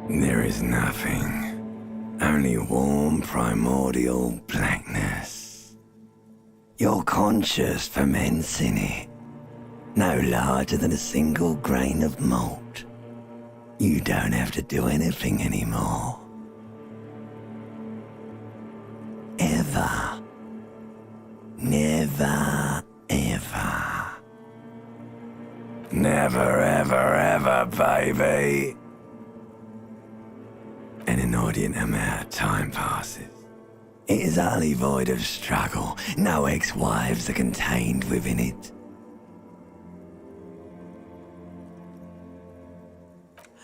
There is nothing. Only warm primordial blackness. You're conscious ferments in it. No larger than a single grain of malt. You don't have to do anything anymore. Ever. Never, ever. Never, ever, ever, baby. An inordinate amount of time passes. It is utterly void of struggle. No ex-wives are contained within it.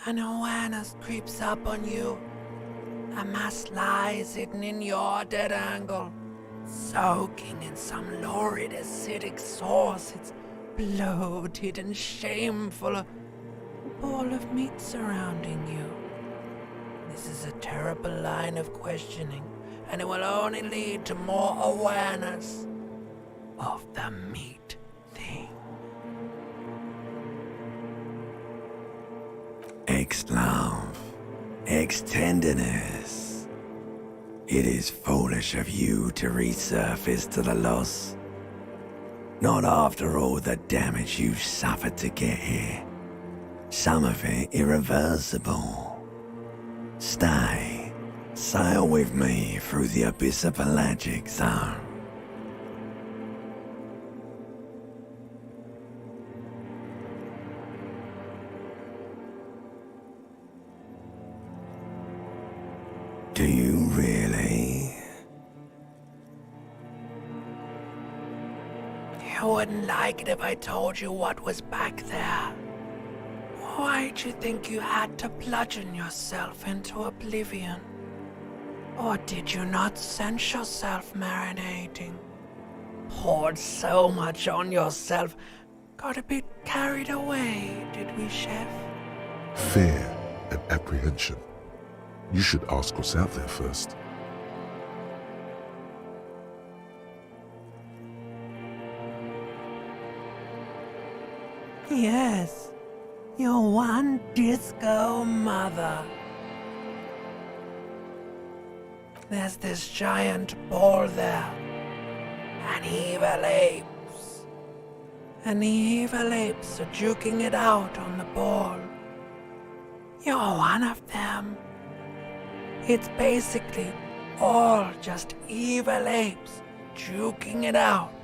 An awareness creeps up on you. A mass lies hidden in your dead angle, soaking in some lurid acidic source. It's bloated and shameful, a ball of meat surrounding you. This is a terrible line of questioning, and it will only lead to more awareness of the meat thing. Ex-love, ex-tenderness. It is foolish of you to resurface to the loss. Not after all the damage you've suffered to get here. Some of it irreversible. Stay. Sail with me through the abyssopelagic zone. Do you really? You wouldn't like it if I told you what was back there. Why'd you think you had to bludgeon yourself into oblivion? Or did you not sense yourself marinating? Poured so much on yourself, got a bit carried away, did we, Chef? Fear and apprehension. You should ask what's out there first. Yes, your one disco mother. There's this giant ball there. And evil apes. And the evil apes are juking it out on the ball. You're one of them. It's basically all just evil apes juking it out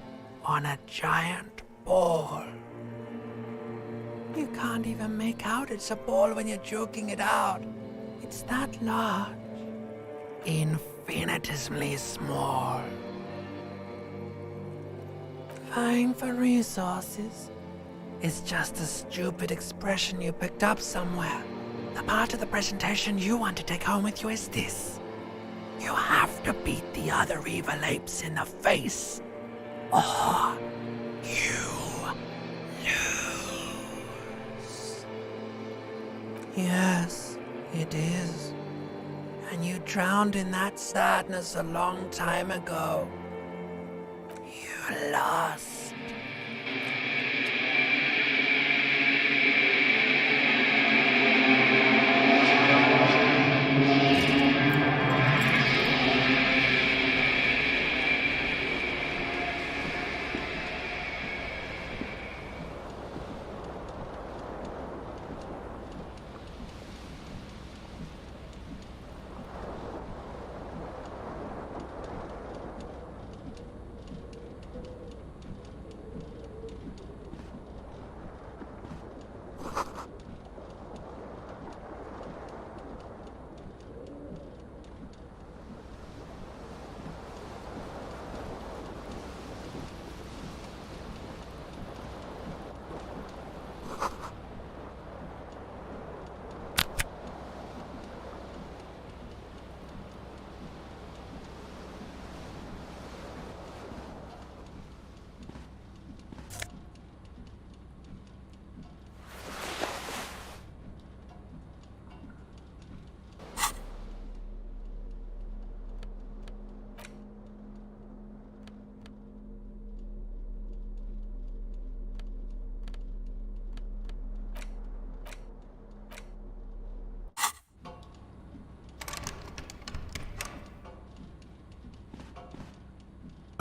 on a giant ball. You can't even make out it's a ball when you're joking it out. It's that large. Infinitesimally small. Vying for resources is just a stupid expression you picked up somewhere. The part of the presentation you want to take home with you is this. You have to beat the other evil apes in the face, or you lose. Yes, it is. And you drowned in that sadness a long time ago. You lost.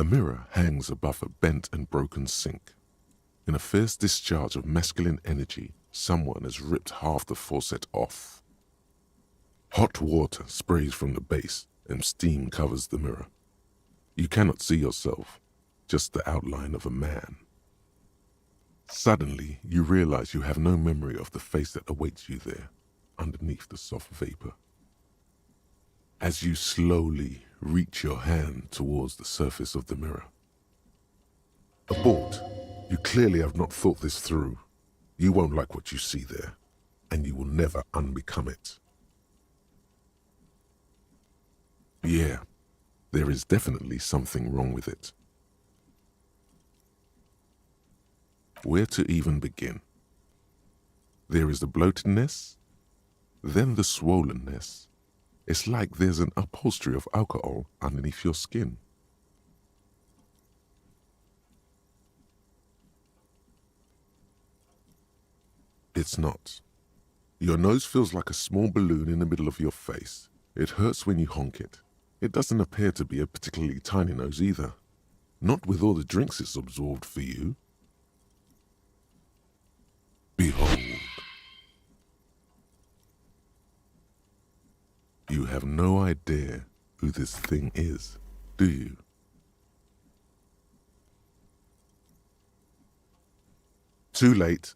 A mirror hangs above a bent and broken sink. In a fierce discharge of masculine energy, someone has ripped half the faucet off. Hot water sprays from the base and steam covers the mirror. You cannot see yourself, just the outline of a man. Suddenly, you realize you have no memory of the face that awaits you there, underneath the soft vapor. As you slowly reach your hand towards the surface of the mirror. Abort. You clearly have not thought this through. You won't like what you see there, and you will never unbecome it. Yeah, there is definitely something wrong with it. Where to even begin? There is the bloatedness, then the swollenness. It's like there's an upholstery of alcohol underneath your skin. It's not. Your nose feels like a small balloon in the middle of your face. It hurts when you honk it. It doesn't appear to be a particularly tiny nose either. Not with all the drinks it's absorbed for you. Behold. You have no idea who this thing is, do you? Too late.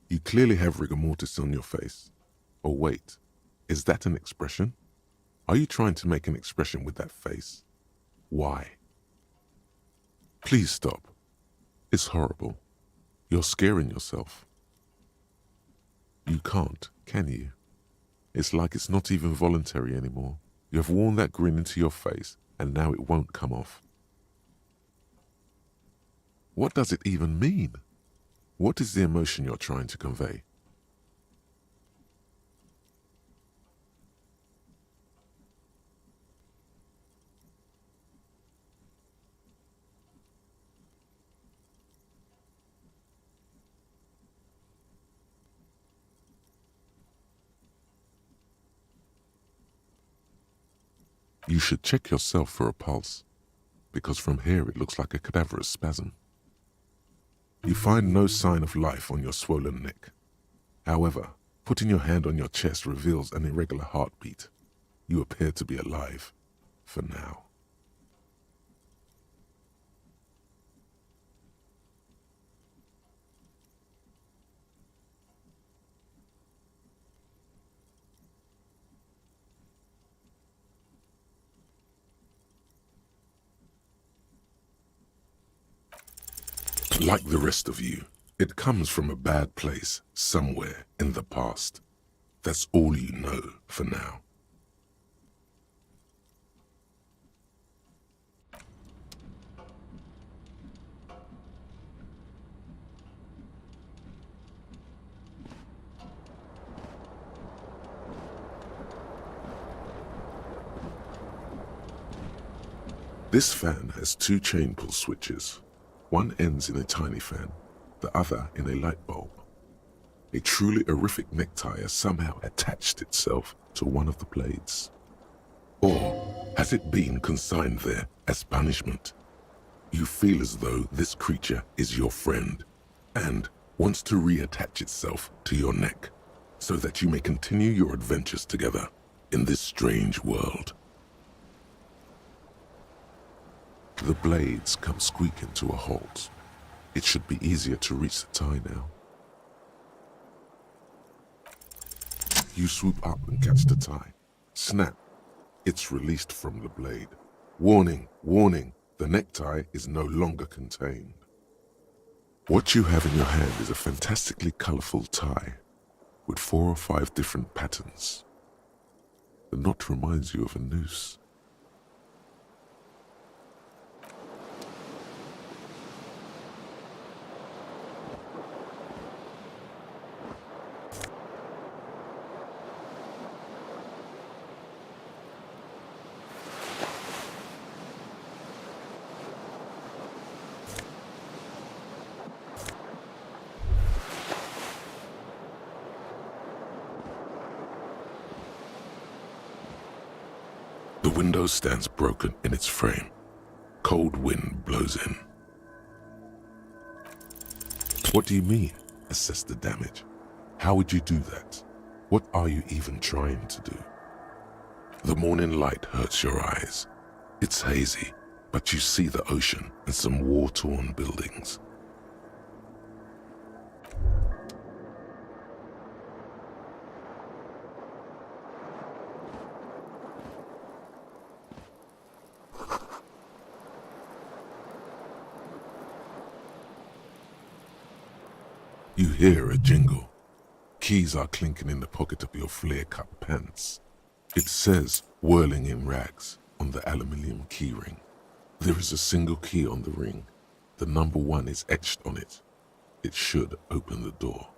You clearly have rigor mortis on your face. Oh wait, is that an expression? Are you trying to make an expression with that face? Why? Please stop. It's horrible. You're scaring yourself. You can't, can you? It's like it's not even voluntary anymore. You have worn that grin into your face, and now it won't come off. What does it even mean? What is the emotion you're trying to convey? You should check yourself for a pulse, because from here it looks like a cadaverous spasm. You find no sign of life on your swollen neck. However, putting your hand on your chest reveals an irregular heartbeat. You appear to be alive, for now. Like the rest of you, it comes from a bad place somewhere in the past. That's all you know for now. This fan has two chain pull switches. One ends in a tiny fan, the other in a light bulb. A truly horrific necktie has somehow attached itself to one of the blades. Or has it been consigned there as punishment? You feel as though this creature is your friend and wants to reattach itself to your neck so that you may continue your adventures together in this strange world. The blades come squeaking to a halt. It should be easier to reach the tie now. You swoop up and catch the tie. Snap. It's released from the blade. Warning, warning, the necktie is no longer contained. What you have in your hand is a fantastically colorful tie with 4 or 5 different patterns. The knot reminds you of a noose. The window stands broken in its frame, cold wind blows in. What do you mean, assess the damage? How would you do that? What are you even trying to do? The morning light hurts your eyes. It's hazy, but you see the ocean and some war-torn buildings. You hear a jingle. Keys are clinking in the pocket of your flare-cut pants. It says, whirling in rags, on the aluminium key ring. There is a single key on the ring. The number 1 is etched on it. It should open the door.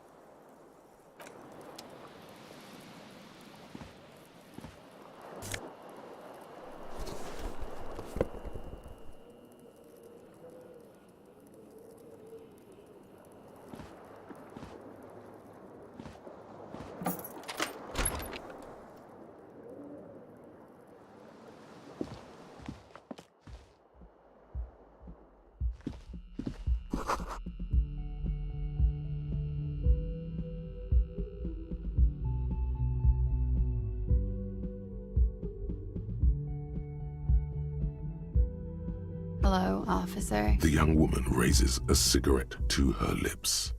Hello, officer. The young woman raises a cigarette to her lips.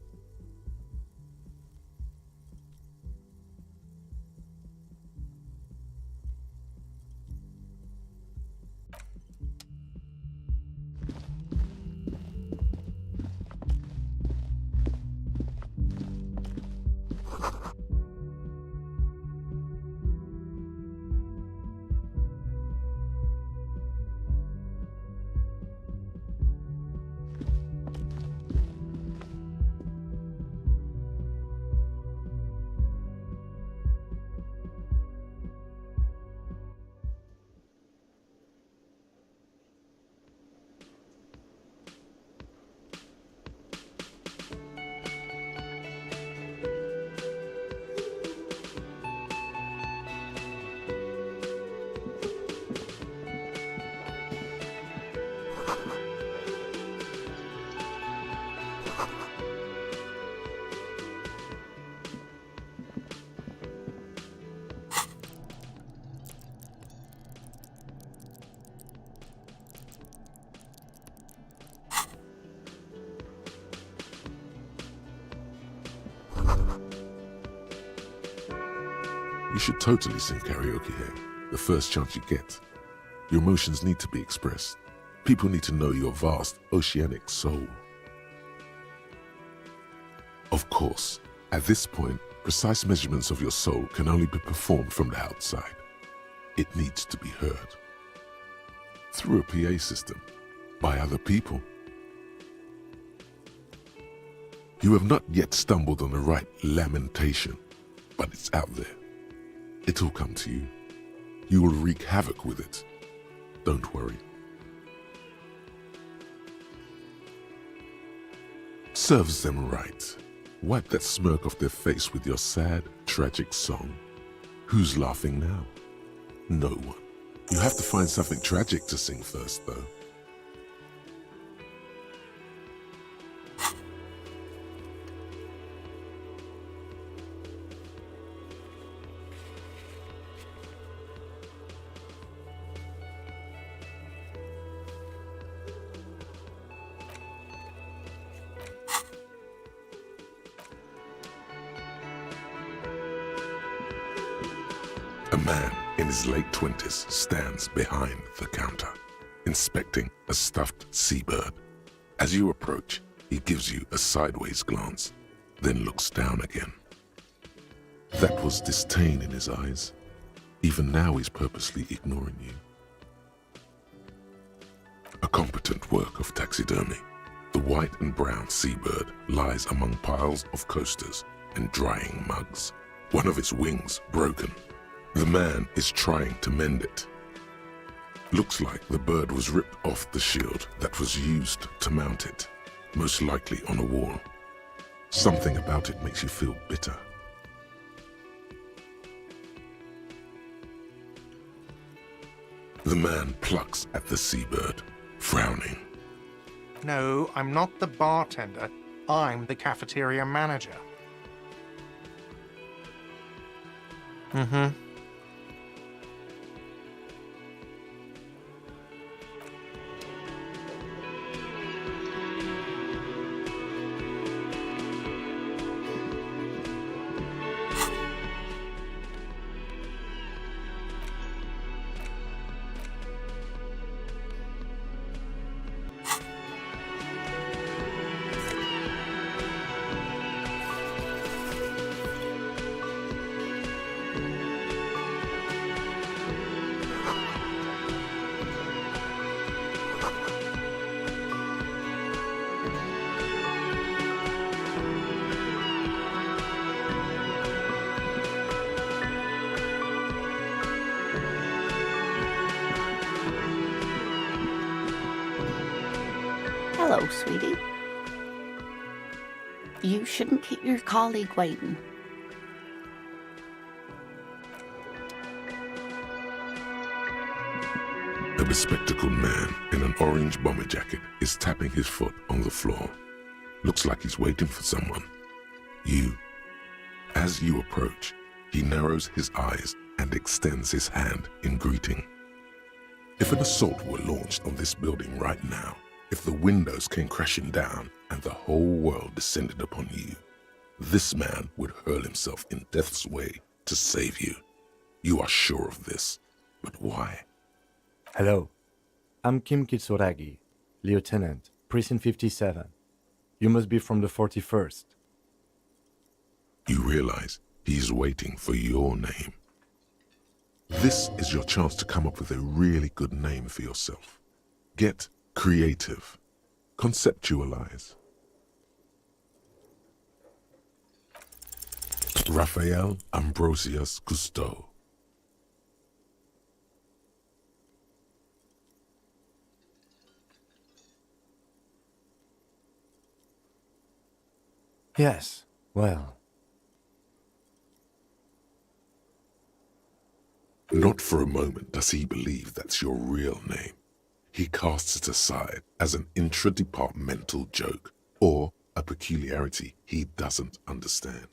You should totally sing karaoke here, the first chance you get. Your emotions need to be expressed. People need to know your vast, oceanic soul. Of course, at this point, precise measurements of your soul can only be performed from the outside. It needs to be heard. Through a PA system, by other people. You have not yet stumbled on the right lamentation, but it's out there. It'll come to you. You will wreak havoc with it. Don't worry. Serves them right. Wipe that smirk off their face with your sad, tragic song. Who's laughing now? No one. You have to find something tragic to sing first, though. A man in his late 20s stands behind the counter, inspecting a stuffed seabird. As you approach, he gives you a sideways glance, then looks down again. That was disdain in his eyes. Even now he's purposely ignoring you. A competent work of taxidermy. The white and brown seabird lies among piles of coasters and drying mugs. One of its wings broken. The man is trying to mend it. Looks like the bird was ripped off the shield that was used to mount it, most likely on a wall. Something about it makes you feel bitter. The man plucks at the seabird, frowning. No, I'm not the bartender. I'm the cafeteria manager. Mm-hmm. Hello, sweetie. You shouldn't keep your colleague waiting. A bespectacled man in an orange bomber jacket is tapping his foot on the floor. Looks like he's waiting for someone. You. As you approach, he narrows his eyes and extends his hand in greeting. If an assault were launched on this building right now, if the windows came crashing down and the whole world descended upon you, this man would hurl himself in death's way to save you. You are sure of this, but why? Hello, I'm Kim Kitsuragi, Lieutenant, Precinct 57. You must be from the 41st. You realize he's waiting for your name. This is your chance to come up with a really good name for yourself. Get creative. Conceptualize. Raphael Ambrosius Cousteau. Yes, well. Not for a moment does he believe that's your real name. He casts it aside as an intra-departmental joke or a peculiarity he doesn't understand.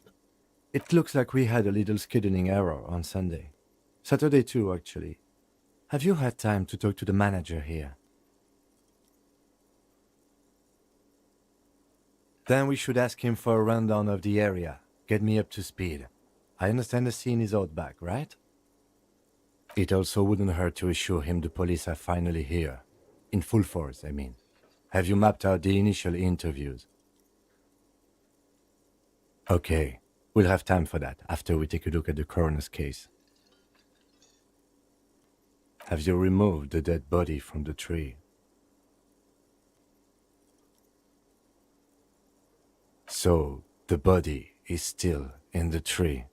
It looks like we had a little scheduling error on Sunday. Saturday too, actually. Have you had time to talk to the manager here? Then we should ask him for a rundown of the area. Get me up to speed. I understand the scene is out back, right? It also wouldn't hurt to assure him the police are finally here. In full force, I mean. Have you mapped out the initial interviews? Okay, we'll have time for that after we take a look at the coroner's case. Have you removed the dead body from the tree? So, the body is still in the tree.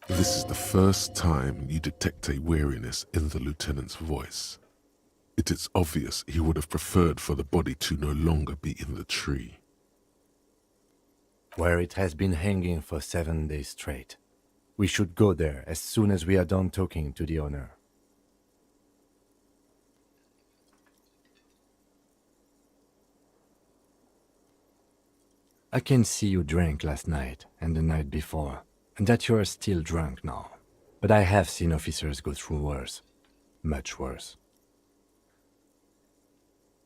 This is the first time you detect a weariness in the lieutenant's voice. It is obvious he would have preferred for the body to no longer be in the tree. Where it has been hanging for 7 days straight. We should go there as soon as we are done talking to the owner. I can see you drank last night and the night before, and that you are still drunk now. But I have seen officers go through worse. Much worse.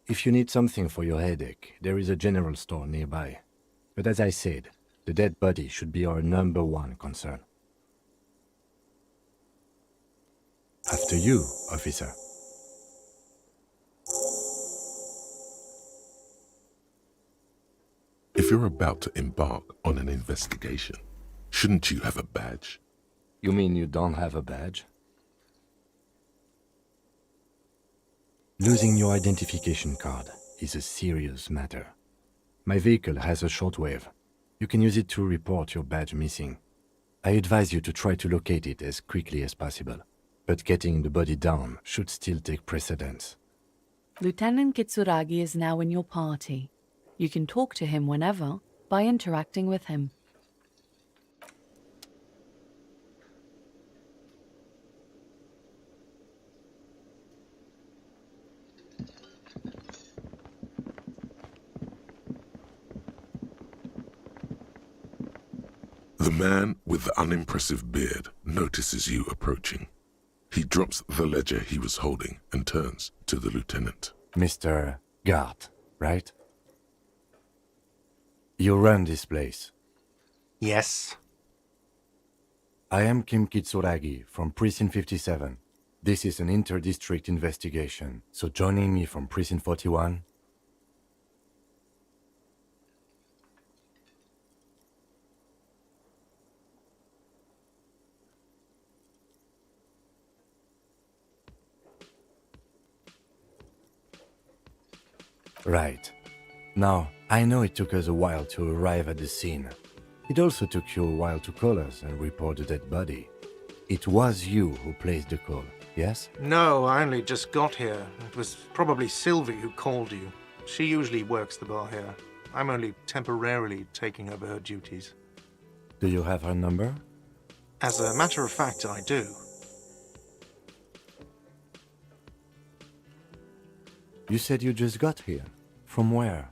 If you need something for your headache, there is a general store nearby. But as I said, the dead body should be our #1 concern. After you, officer. If you're about to embark on an investigation, shouldn't you have a badge? You mean you don't have a badge? Losing your identification card is a serious matter. My vehicle has a shortwave. You can use it to report your badge missing. I advise you to try to locate it as quickly as possible, but getting the body down should still take precedence. Lieutenant Kitsuragi is now in your party. You can talk to him whenever by interacting with him. The man with the unimpressive beard notices you approaching. He drops the ledger he was holding and turns to the lieutenant. Mr. Gart, right? You run this place. Yes. I am Kim Kitsuragi from Precinct 57. This is an inter-district investigation, so joining me from Precinct 41... Right. Now, I know it took us a while to arrive at the scene. It also took you a while to call us and report the dead body. It was you who placed the call, yes? No, I only just got here. It was probably Sylvie who called you. She usually works the bar here. I'm only temporarily taking over her duties. Do you have her number? As a matter of fact, I do. You said you just got here. From where?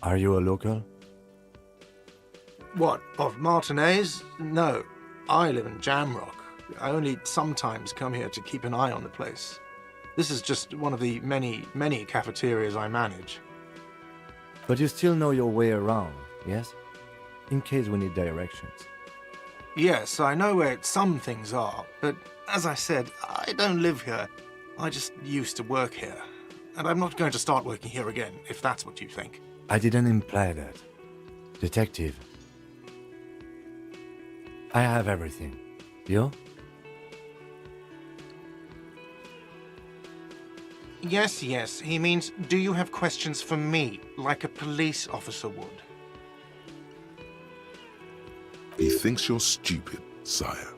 Are you a local? What, of Martinez? No, I live in Jamrock. I only sometimes come here to keep an eye on the place. This is just one of the many cafeterias I manage. But you still know your way around, yes? In case we need directions. Yes, I know where some things are, but as I said, I don't live here. I just used to work here. And I'm not going to start working here again, if that's what you think. I didn't imply that. Detective. I have everything. You? Yes, he means, do you have questions for me, like a police officer would? He thinks you're stupid, sire.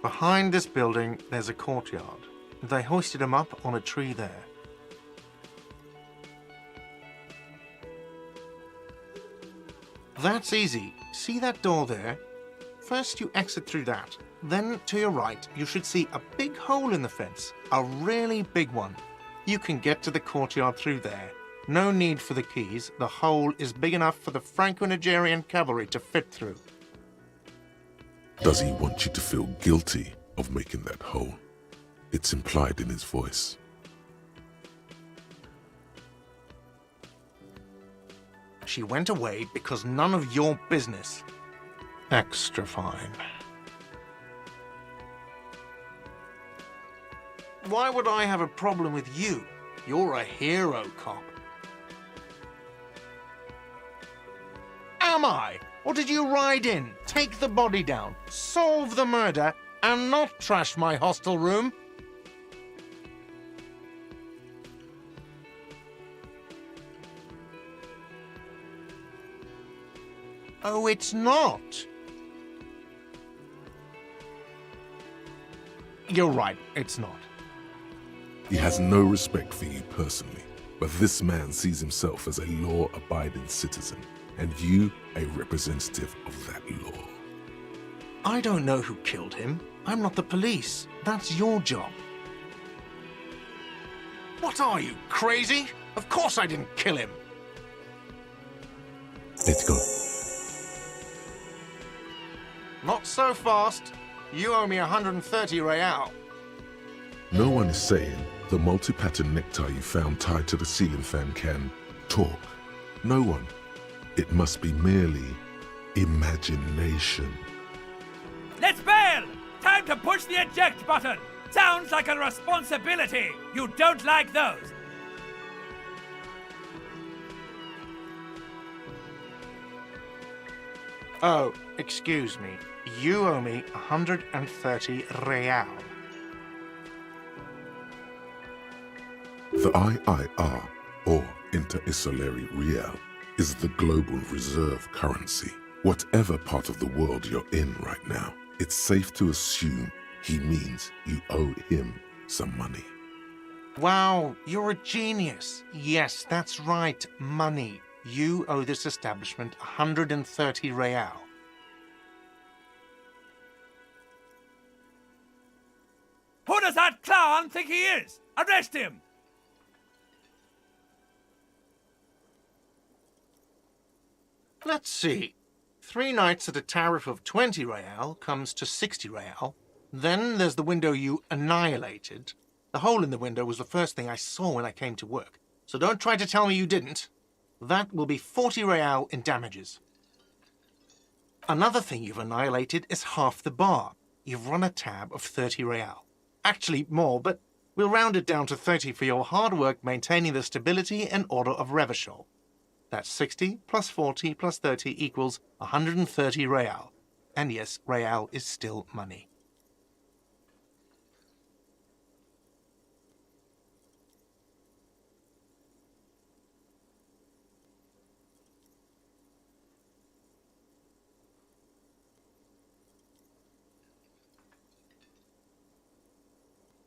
Behind this building, there's a courtyard. They hoisted him up on a tree there. That's easy. See that door there? First you exit through that. Then to your right, you should see a big hole in the fence. A really big one. You can get to the courtyard through there. No need for the keys. The hole is big enough for the Franco-Nigerian cavalry to fit through. Does he want you to feel guilty of making that hole? It's implied in his voice. She went away because none of your business. Extra fine. Why would I have a problem with you? You're a hero cop. Am I? Or did you ride in, take the body down, solve the murder, and not trash my hostel room? Oh, it's not. You're right, it's not. He has no respect for you personally, but this man sees himself as a law-abiding citizen, and you a representative of that law. I don't know who killed him. I'm not the police. That's your job. What are you, crazy? Of course I didn't kill him. Let's go. Not so fast. You owe me 130 real. No one is saying the multi-pattern necktie you found tied to the ceiling fan can talk. No one. It must be merely imagination. Let's bail! Time to push the eject button! Sounds like a responsibility! You don't like those! Oh, excuse me. You owe me 130 real. The IIR, or Inter-Isolary Real, is the global reserve currency. Whatever part of the world you're in right now, it's safe to assume he means you owe him some money. Wow, you're a genius. Yes, that's right, money. You owe this establishment 130 real. Who does that clown think he is? Arrest him! Let's see. 3 nights at a tariff of 20 real comes to 60 real. Then there's the window you annihilated. The hole in the window was the first thing I saw when I came to work. So don't try to tell me you didn't. That will be 40 real in damages. Another thing you've annihilated is half the bar. You've run a tab of 30 real. Actually more, but we'll round it down to 30 for your hard work maintaining the stability and order of Revachol. That's 60 plus 40 plus 30 equals 130 real. And yes, real is still money.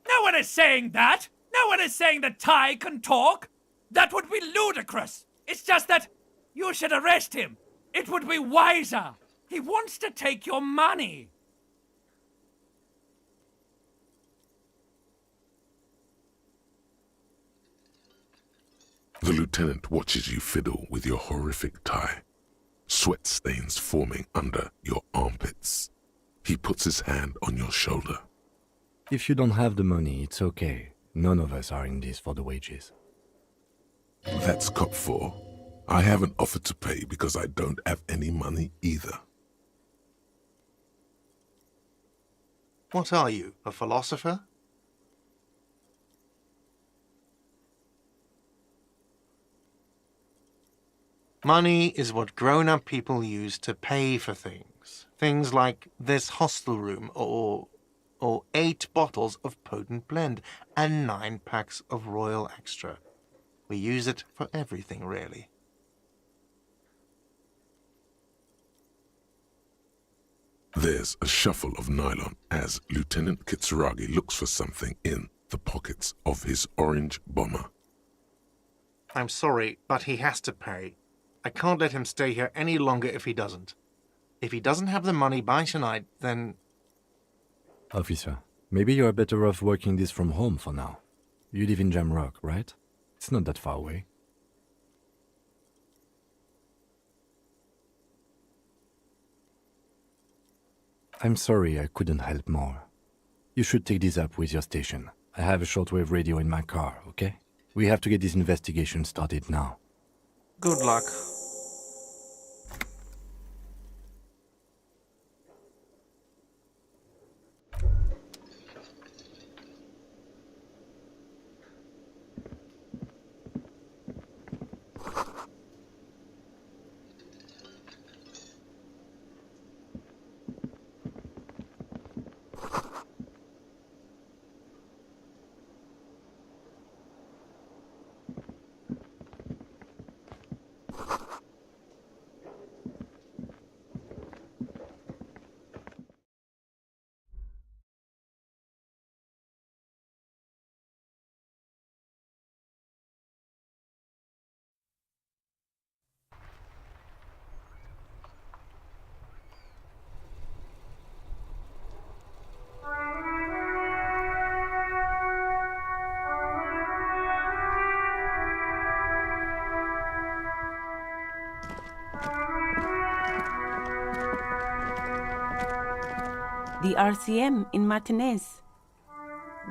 No one is saying that! No one is saying that Ty can talk! That would be ludicrous! It's just that you should arrest him! It would be wiser! He wants to take your money! The lieutenant watches you fiddle with your horrific tie, sweat stains forming under your armpits. He puts his hand on your shoulder. If you don't have the money, it's okay. None of us are in this for the wages. That's cop 4. I haven't offered to pay because I don't have any money either. What are you, a philosopher? Money is what grown-up people use to pay for things. Things like this hostel room or 8 bottles of potent blend and 9 packs of Royal Extra. We use it for everything, really. There's a shuffle of nylon as Lieutenant Kitsuragi looks for something in the pockets of his orange bomber. I'm sorry, but he has to pay. I can't let him stay here any longer if he doesn't. If he doesn't have the money by tonight, then... Officer, maybe you're better off working this from home for now. You live in Jamrock, right? It's not that far away. I'm sorry I couldn't help more. You should take this up with your station. I have a shortwave radio in my car, okay? We have to get this investigation started now. Good luck. The RCM in Martinez.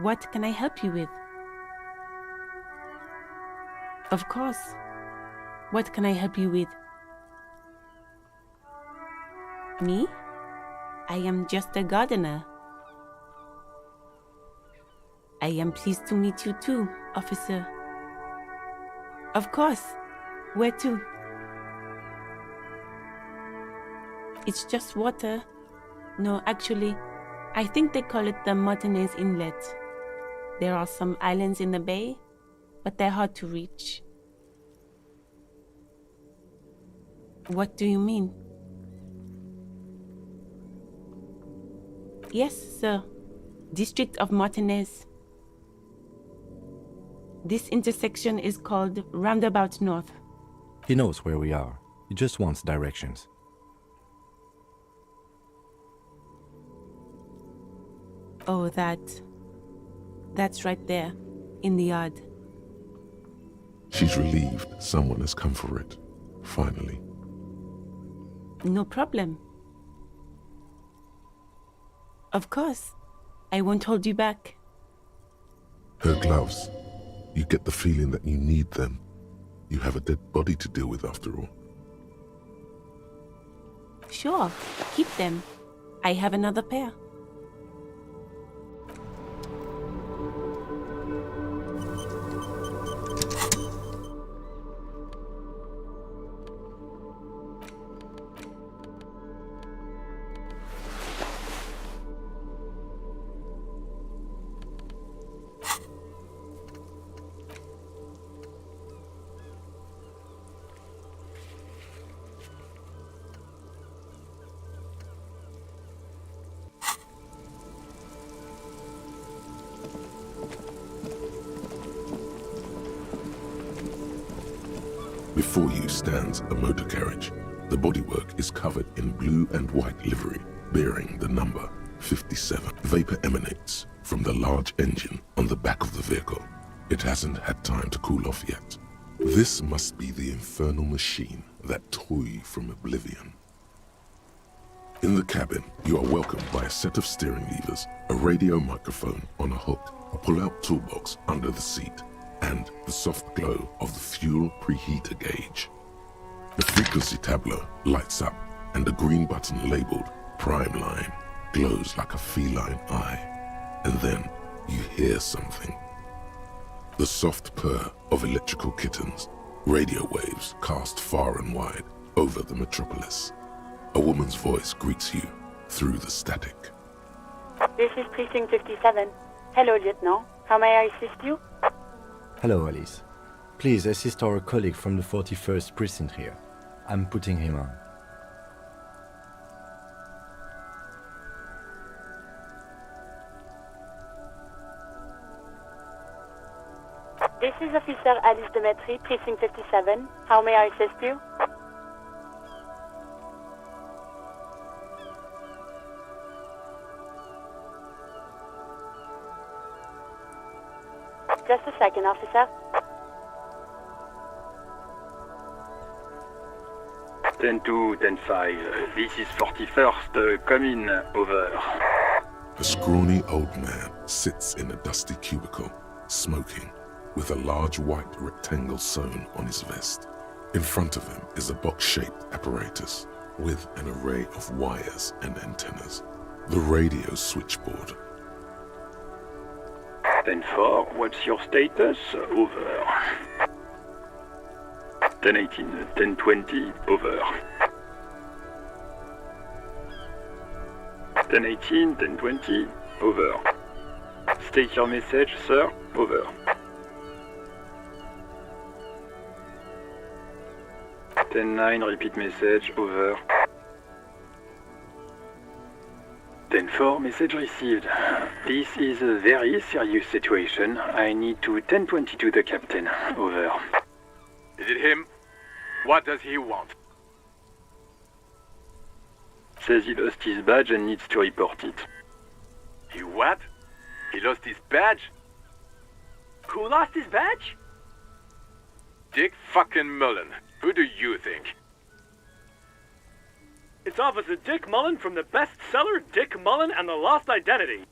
What can I help you with? Of course. What can I help you with? Me? I am just a gardener. I am pleased to meet you too, officer. Of course. Where to? It's just water. No, actually, I think they call it the Martinez Inlet. There are some islands in the bay, but they're hard to reach. What do you mean? Yes, sir. District of Martinez. This intersection is called Roundabout North. He knows where we are. He just wants directions. Oh, that. That's right there, in the yard. She's relieved someone has come for it, finally. No problem. Of course. I won't hold you back. Her gloves. You get the feeling that you need them. You have a dead body to deal with after all. Sure, keep them. I have another pair. Before you stands a motor carriage. The bodywork is covered in blue and white livery, bearing the number 57. Vapor emanates from the large engine on the back of the vehicle. It hasn't had time to cool off yet. This must be the infernal machine that tore you from oblivion. In the cabin, you are welcomed by a set of steering levers, a radio microphone on a hook, a pull-out toolbox under the seat, and the soft glow of the fuel preheater gauge. The frequency tableau lights up, and the green button labeled Prime Line glows like a feline eye. And then you hear something. The soft purr of electrical kittens, radio waves cast far and wide over the metropolis. A woman's voice greets you through the static. This is Precinct 57. Hello, Lieutenant. How may I assist you? Hello, Alice. Please assist our colleague from the 41st precinct here. I'm putting him on. This is Officer Alice Demetri, Precinct 57. How may I assist you? Just a second, officer. 10-2, 10-5. This is 41st. Come in. Over. A scrawny old man sits in a dusty cubicle, smoking, with a large white rectangle sewn on his vest. In front of him is a box-shaped apparatus with an array of wires and antennas. The radio switchboard. 10-4, what's your status? Over. 10-18, 10-20, over. 10-18, 10-20, over. State your message, sir. Over. 10-9, repeat message. Over. 10-4, message received. This is a very serious situation. I need to 10-22 the captain. Over. Is it him? What does he want? Says he lost his badge and needs to report it. He what? He lost his badge? Who lost his badge? Dick fucking Mullen. Who do you think? It's Officer Dick Mullen from the bestseller Dick Mullen and the Lost Identity.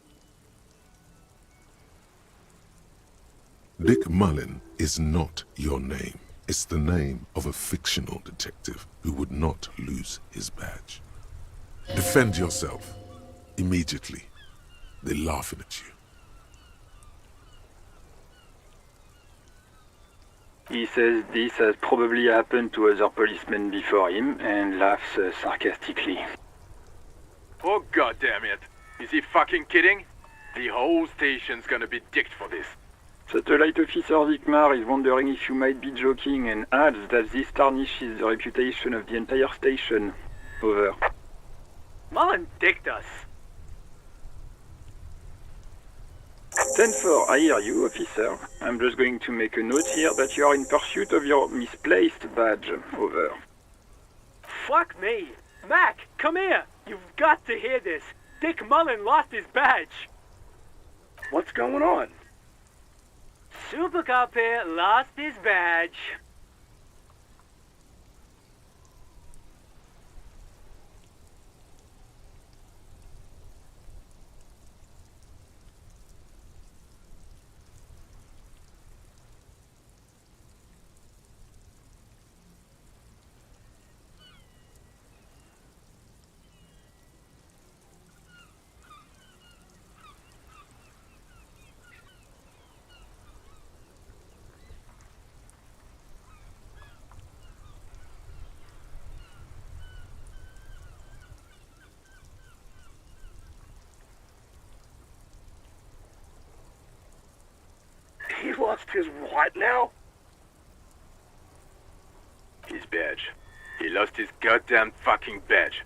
Dick Mullen is not your name. It's the name of a fictional detective who would not lose his badge. Defend yourself. Immediately. They're laughing at you. He says this has probably happened to other policemen before him and laughs sarcastically. Oh goddamn it! Is he fucking kidding? The whole station's gonna be dicked for this. Satellite Officer Vikmar is wondering if you might be joking and adds that this tarnishes the reputation of the entire station. Over. Mullen dicked us. 10-4, I hear you, officer. I'm just going to make a note here that you are in pursuit of your misplaced badge. Over. Fuck me. Mac, come here. You've got to hear this. Dick Mullen lost his badge. What's going on? Super Cop here lost his badge. He lost his what now? His badge. He lost his goddamn fucking badge.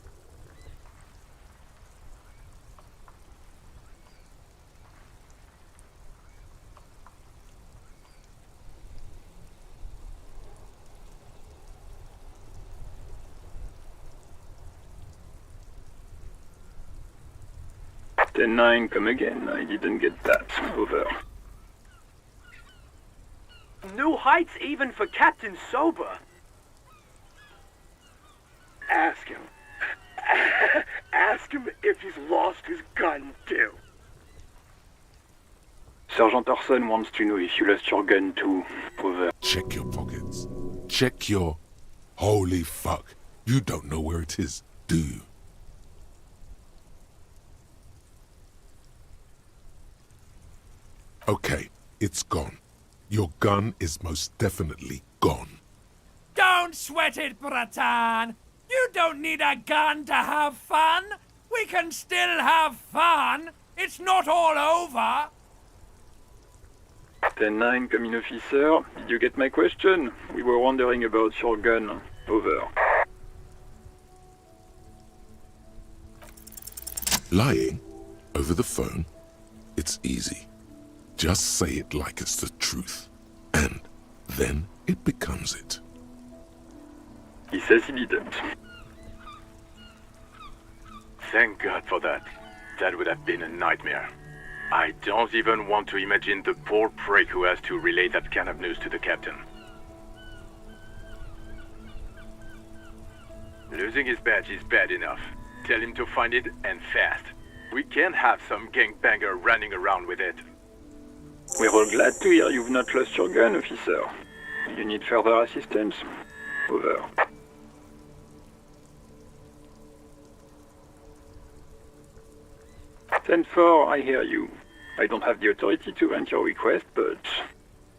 Ten-9, come again. I didn't get that. Over. New heights even for Captain Sober. Ask him. Ask him if he's lost his gun too. Sergeant Orson wants to know if you lost your gun too. Over. Check your pockets. Check your... Holy fuck. You don't know where it is, do you? Okay, it's gone. Your gun is most definitely gone. Don't sweat it, Bratan. You don't need a gun to have fun. We can still have fun. It's not all over. 10-9, come in, officer. Did you get my question? We were wondering about your gun. Over. Lying over the phone? It's easy. Just say it like it's the truth. And then it becomes it. He says he didn't. Thank God for that. That would have been a nightmare. I don't even want to imagine the poor prick who has to relay that kind of news to the captain. Losing his badge is bad enough. Tell him to find it, and fast. We can't have some gangbanger running around with it. We're all glad to hear you've not lost your gun, officer. You need further assistance? Over. Ten-4, I hear you. I don't have the authority to grant your request, but...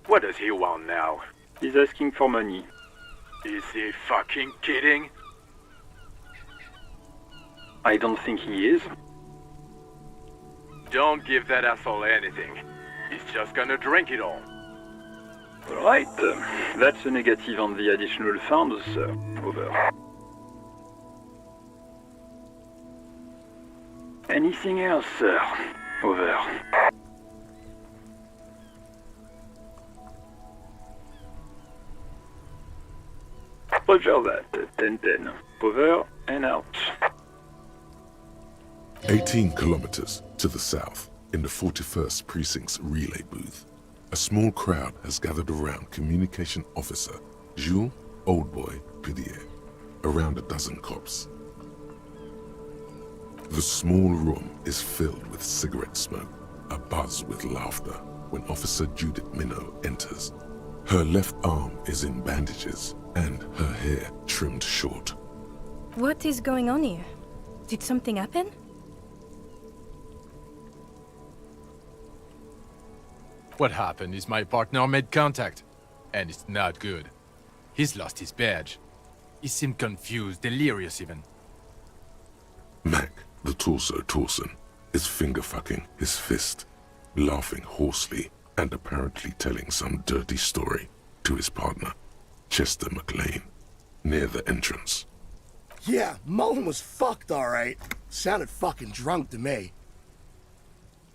What does he want now? He's asking for money. Is he fucking kidding? I don't think he is. Don't give that asshole anything. He's just gonna drink it all. Alright, that's a negative on the additional funds, sir. Over. Anything else, sir? Over. Roger that. 10-10. Over and out. 18 kilometers to the south, in the 41st Precinct's relay booth, a small crowd has gathered around Communication Officer Jules Oldboy Pidier, around a dozen cops. The small room is filled with cigarette smoke, abuzz with laughter, when Officer Judith Minot enters. Her left arm is in bandages, and her hair trimmed short. What is going on here? Did something happen? What happened is my partner made contact, and it's not good. He's lost his badge. He seemed confused, delirious even. Mac, the torso Torson, is finger-fucking his fist, laughing hoarsely and apparently telling some dirty story to his partner, Chester McLean, near the entrance. Yeah, Mullen was fucked alright. Sounded fucking drunk to me.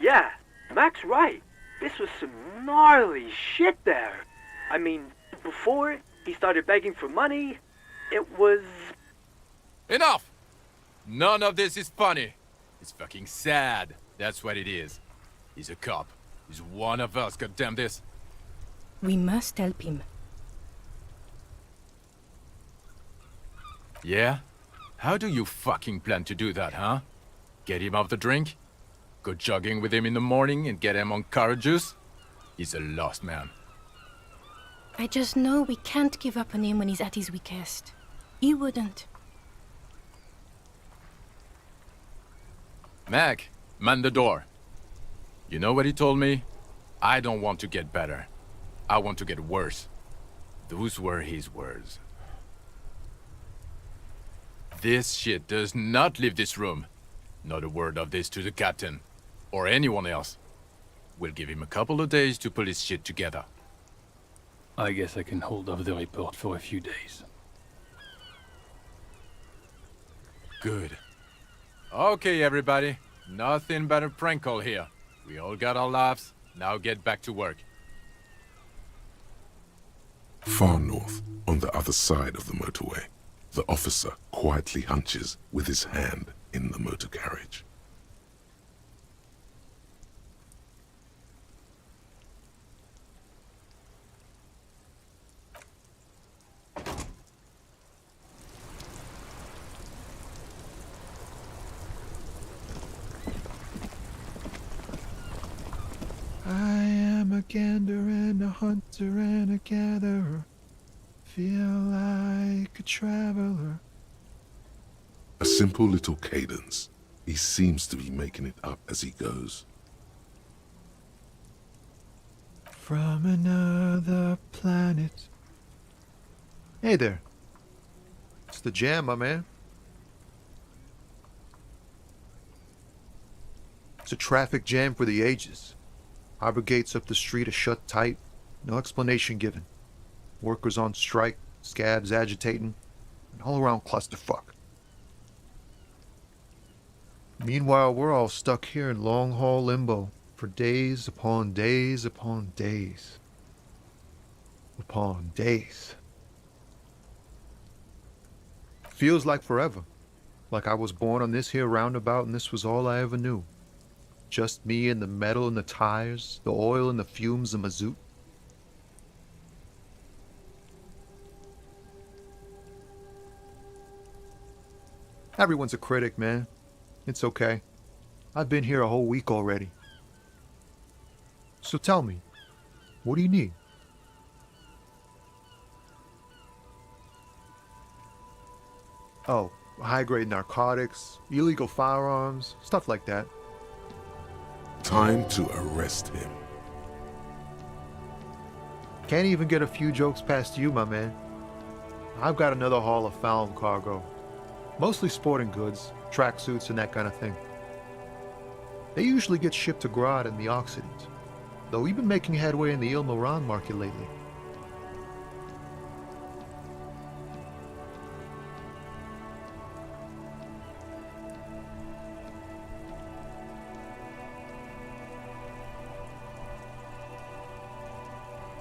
Yeah, Mac's right. This was some gnarly shit there. I mean, before he started begging for money, it was... Enough! None of this is funny. It's fucking sad. That's what it is. He's a cop. He's one of us, goddamn this. We must help him. Yeah? How do you fucking plan to do that, huh? Get him off the drink? Go jogging with him in the morning and get him on carrot juice? He's a lost man. I just know we can't give up on him when he's at his weakest. He wouldn't. Mac, man the door. You know what he told me? I don't want to get better. I want to get worse. Those were his words. This shit does not leave this room. Not a word of this to the captain, or anyone else. We'll give him a couple of days to pull his shit together. I guess I can hold off the report for a few days. Good. Okay, everybody. Nothing but a prank call here. We all got our laughs. Now get back to work. Far north, on the other side of the motorway, the officer quietly hunches with his hand in the motor carriage. I am a gander and a hunter and a gatherer. Feel like a traveler. A simple little cadence. He seems to be making it up as he goes. From another planet. Hey there. It's the jam, my man. It's a traffic jam for the ages. Harbor gates up the street are shut tight. No explanation given. Workers on strike, scabs agitating, an all-around clusterfuck. Meanwhile, we're all stuck here in long-haul limbo for days upon days upon days. Upon days. Feels like forever. Like I was born on this here roundabout and this was all I ever knew. Just me and the metal and the tires, the oil and the fumes of mazout. Everyone's a critic, man. It's okay. I've been here a whole week already. So tell me, what do you need? Oh, high-grade narcotics, illegal firearms, stuff like that. Time to arrest him. Can't even get a few jokes past you, my man. I've got another haul of found cargo. Mostly sporting goods, tracksuits, and that kind of thing. They usually get shipped to Grad in the Occident, though we've been making headway in the Il Moran market lately.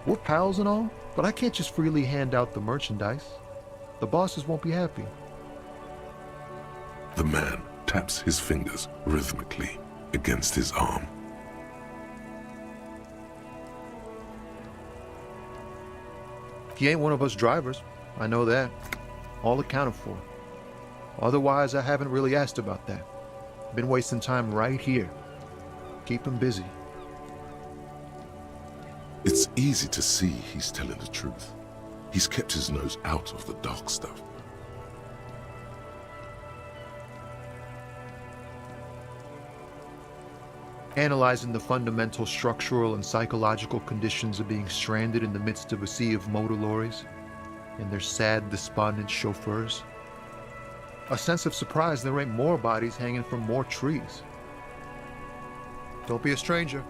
We're pals and all, but I can't just freely hand out the merchandise. The bosses won't be happy. The man taps his fingers rhythmically against his arm. He ain't one of us drivers. I know that. All accounted for. Otherwise, I haven't really asked about that. Been wasting time right here. Keep him busy. It's easy to see he's telling the truth. He's kept his nose out of the dark stuff. Analyzing the fundamental structural and psychological conditions of being stranded in the midst of a sea of motor lorries and their sad, despondent chauffeurs. A sense of surprise there ain't more bodies hanging from more trees. Don't be a stranger.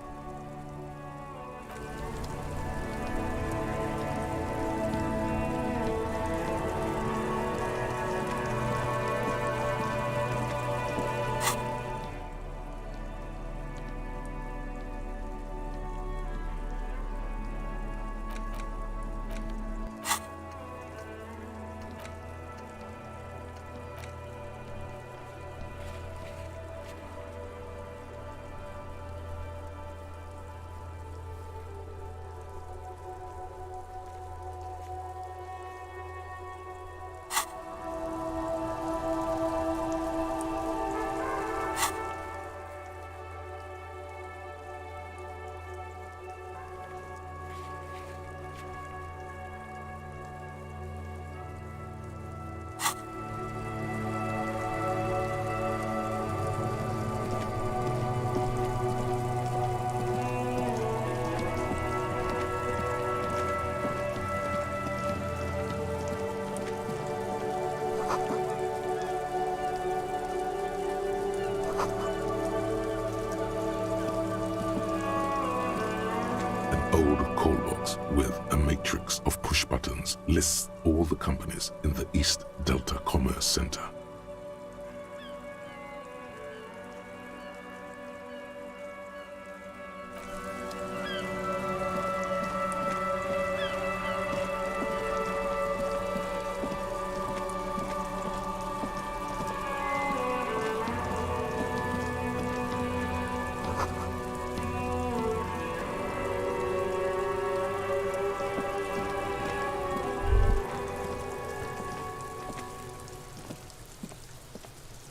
old call box with a matrix of push buttons lists all the companies in the East Delta Commerce Center.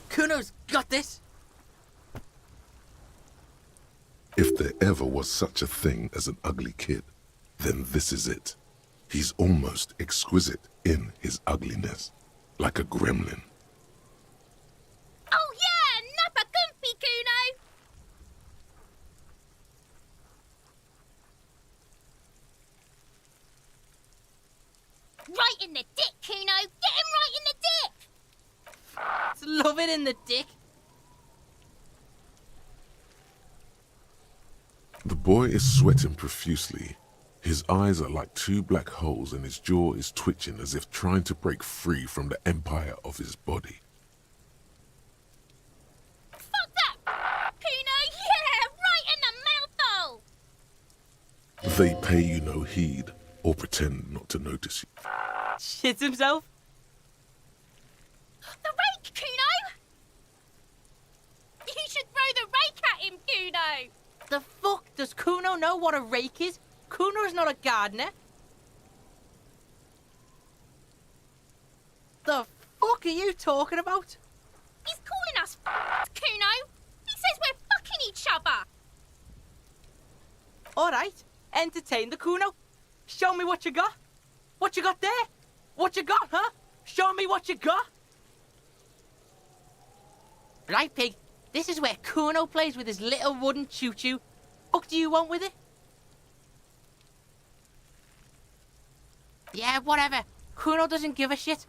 Kuno's got this! If there ever was such a thing as an ugly kid, then this is it. He's almost exquisite in his ugliness, like a gremlin. Oh yeah, nappa gumpy, Kuno! Right in the dick, Kuno! Get him right in the dick! Love it in the dick. The boy is sweating profusely. His eyes are like two black holes and his jaw is twitching as if trying to break free from the empire of his body. Fuck that, Kuno! Yeah, right in the mouth hole! They pay you no heed or pretend not to notice you. Shits himself? The rake, Kuno! You should throw the rake at him, Kuno! The fuck? Does Kuno know what a rake is? Kuno's not a gardener. The fuck are you talking about? He's calling us Kuno! He says we're fucking each other! Alright, entertain the Kuno. Show me what you got. What you got there? What you got, huh? Show me what you got. Right, pig. This is where Kuno plays with his little wooden choo-choo. What do you want with it? Yeah, whatever. Kuno doesn't give a shit.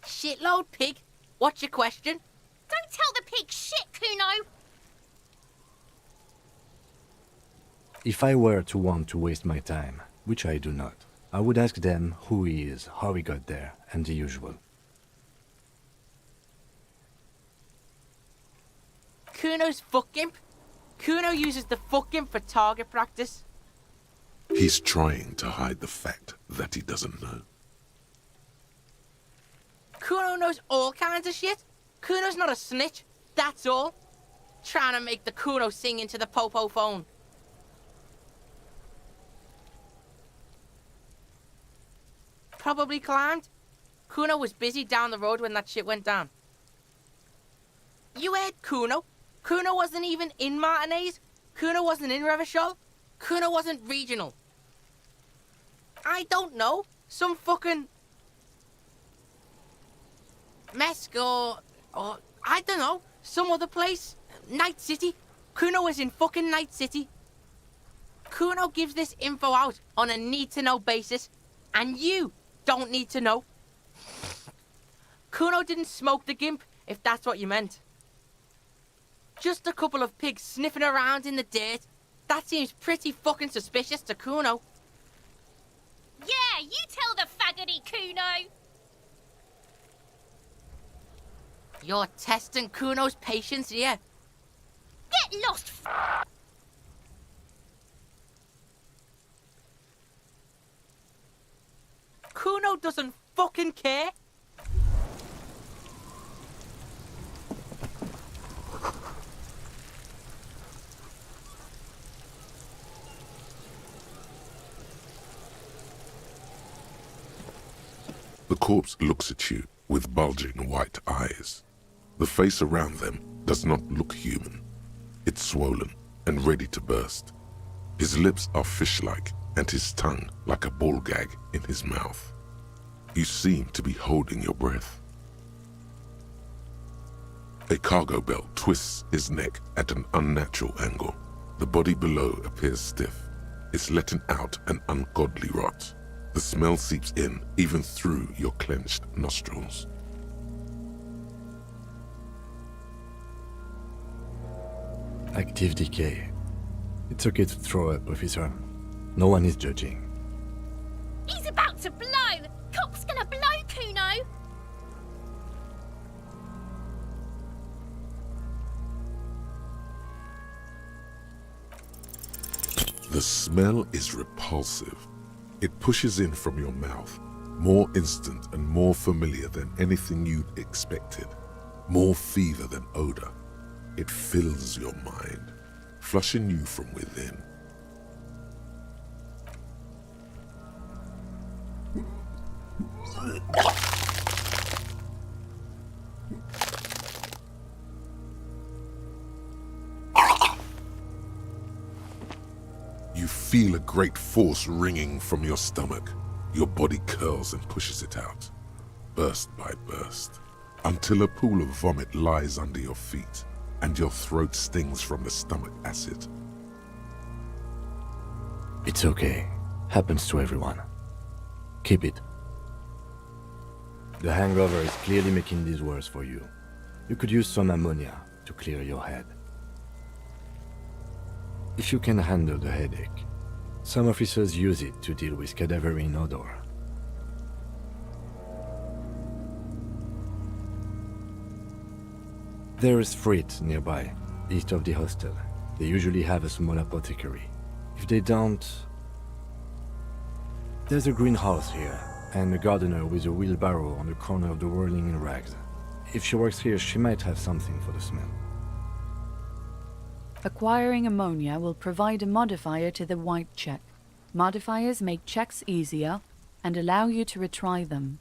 Shitload, pig. What's your question? Don't tell the pig shit, Kuno! If I were to want to waste my time, which I do not, I would ask them who he is, how he got there, and the usual. Kuno's fuck gimp. Kuno uses the fuck gimp for target practice. He's trying to hide the fact that he doesn't know. Kuno knows all kinds of shit. Kuno's not a snitch, that's all. Trying to make the Kuno sing into the popo phone. Probably climbed. Kuno was busy down the road when that shit went down. You heard Kuno. Kuno wasn't even in Martinez. Kuno wasn't in Revachol. Kuno wasn't regional. I don't know. Some fucking... Mesk or I don't know. Some other place. Night City. Kuno was in fucking Night City. Kuno gives this info out on a need-to-know basis. And you don't need to know. Kuno didn't smoke the gimp, if that's what you meant. Just a couple of pigs sniffing around in the dirt. That seems pretty fucking suspicious to Kuno. Yeah, you tell the faggoty, Kuno! You're testing Kuno's patience here. Get lost, Kuno doesn't fucking care. The corpse looks at you with bulging white eyes. The face around them does not look human. It's swollen and ready to burst. His lips are fish-like and his tongue like a ball gag in his mouth. You seem to be holding your breath. A cargo belt twists his neck at an unnatural angle. The body below appears stiff. It's letting out an ungodly rot. The smell seeps in even through your clenched nostrils. Active decay. It's okay to throw up, officer. No one is judging. He's about to blow! Cop's gonna blow, Kuno! The smell is repulsive. It pushes in from your mouth, more instant and more familiar than anything you'd expected, more fever than odor. It fills your mind, flushing you from within. You feel a great force ringing from your stomach. Your body curls and pushes it out, burst by burst, until a pool of vomit lies under your feet and your throat stings from the stomach acid. It's okay. Happens to everyone. Keep it. The hangover is clearly making this worse for you. You could use some ammonia to clear your head. If you can handle the headache, some officers use it to deal with cadaverine odor. There is Frit nearby, east of the hostel. They usually have a small apothecary. If they don't... There's a greenhouse here, and a gardener with a wheelbarrow on the corner of the whirling in rags. If she works here, she might have something for the smell. Acquiring ammonia will provide a modifier to the white check. Modifiers make checks easier and allow you to retry them.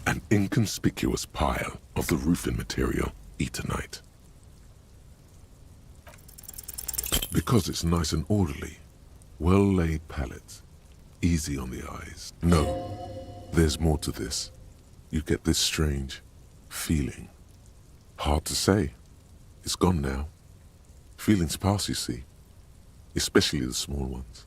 An inconspicuous pile of the roofing material, Eternite. Because it's nice and orderly, well-laid pallets, easy on the eyes. No, there's more to this. You get this strange feeling. Hard to say. It's gone now. Feelings pass, you see, especially the small ones.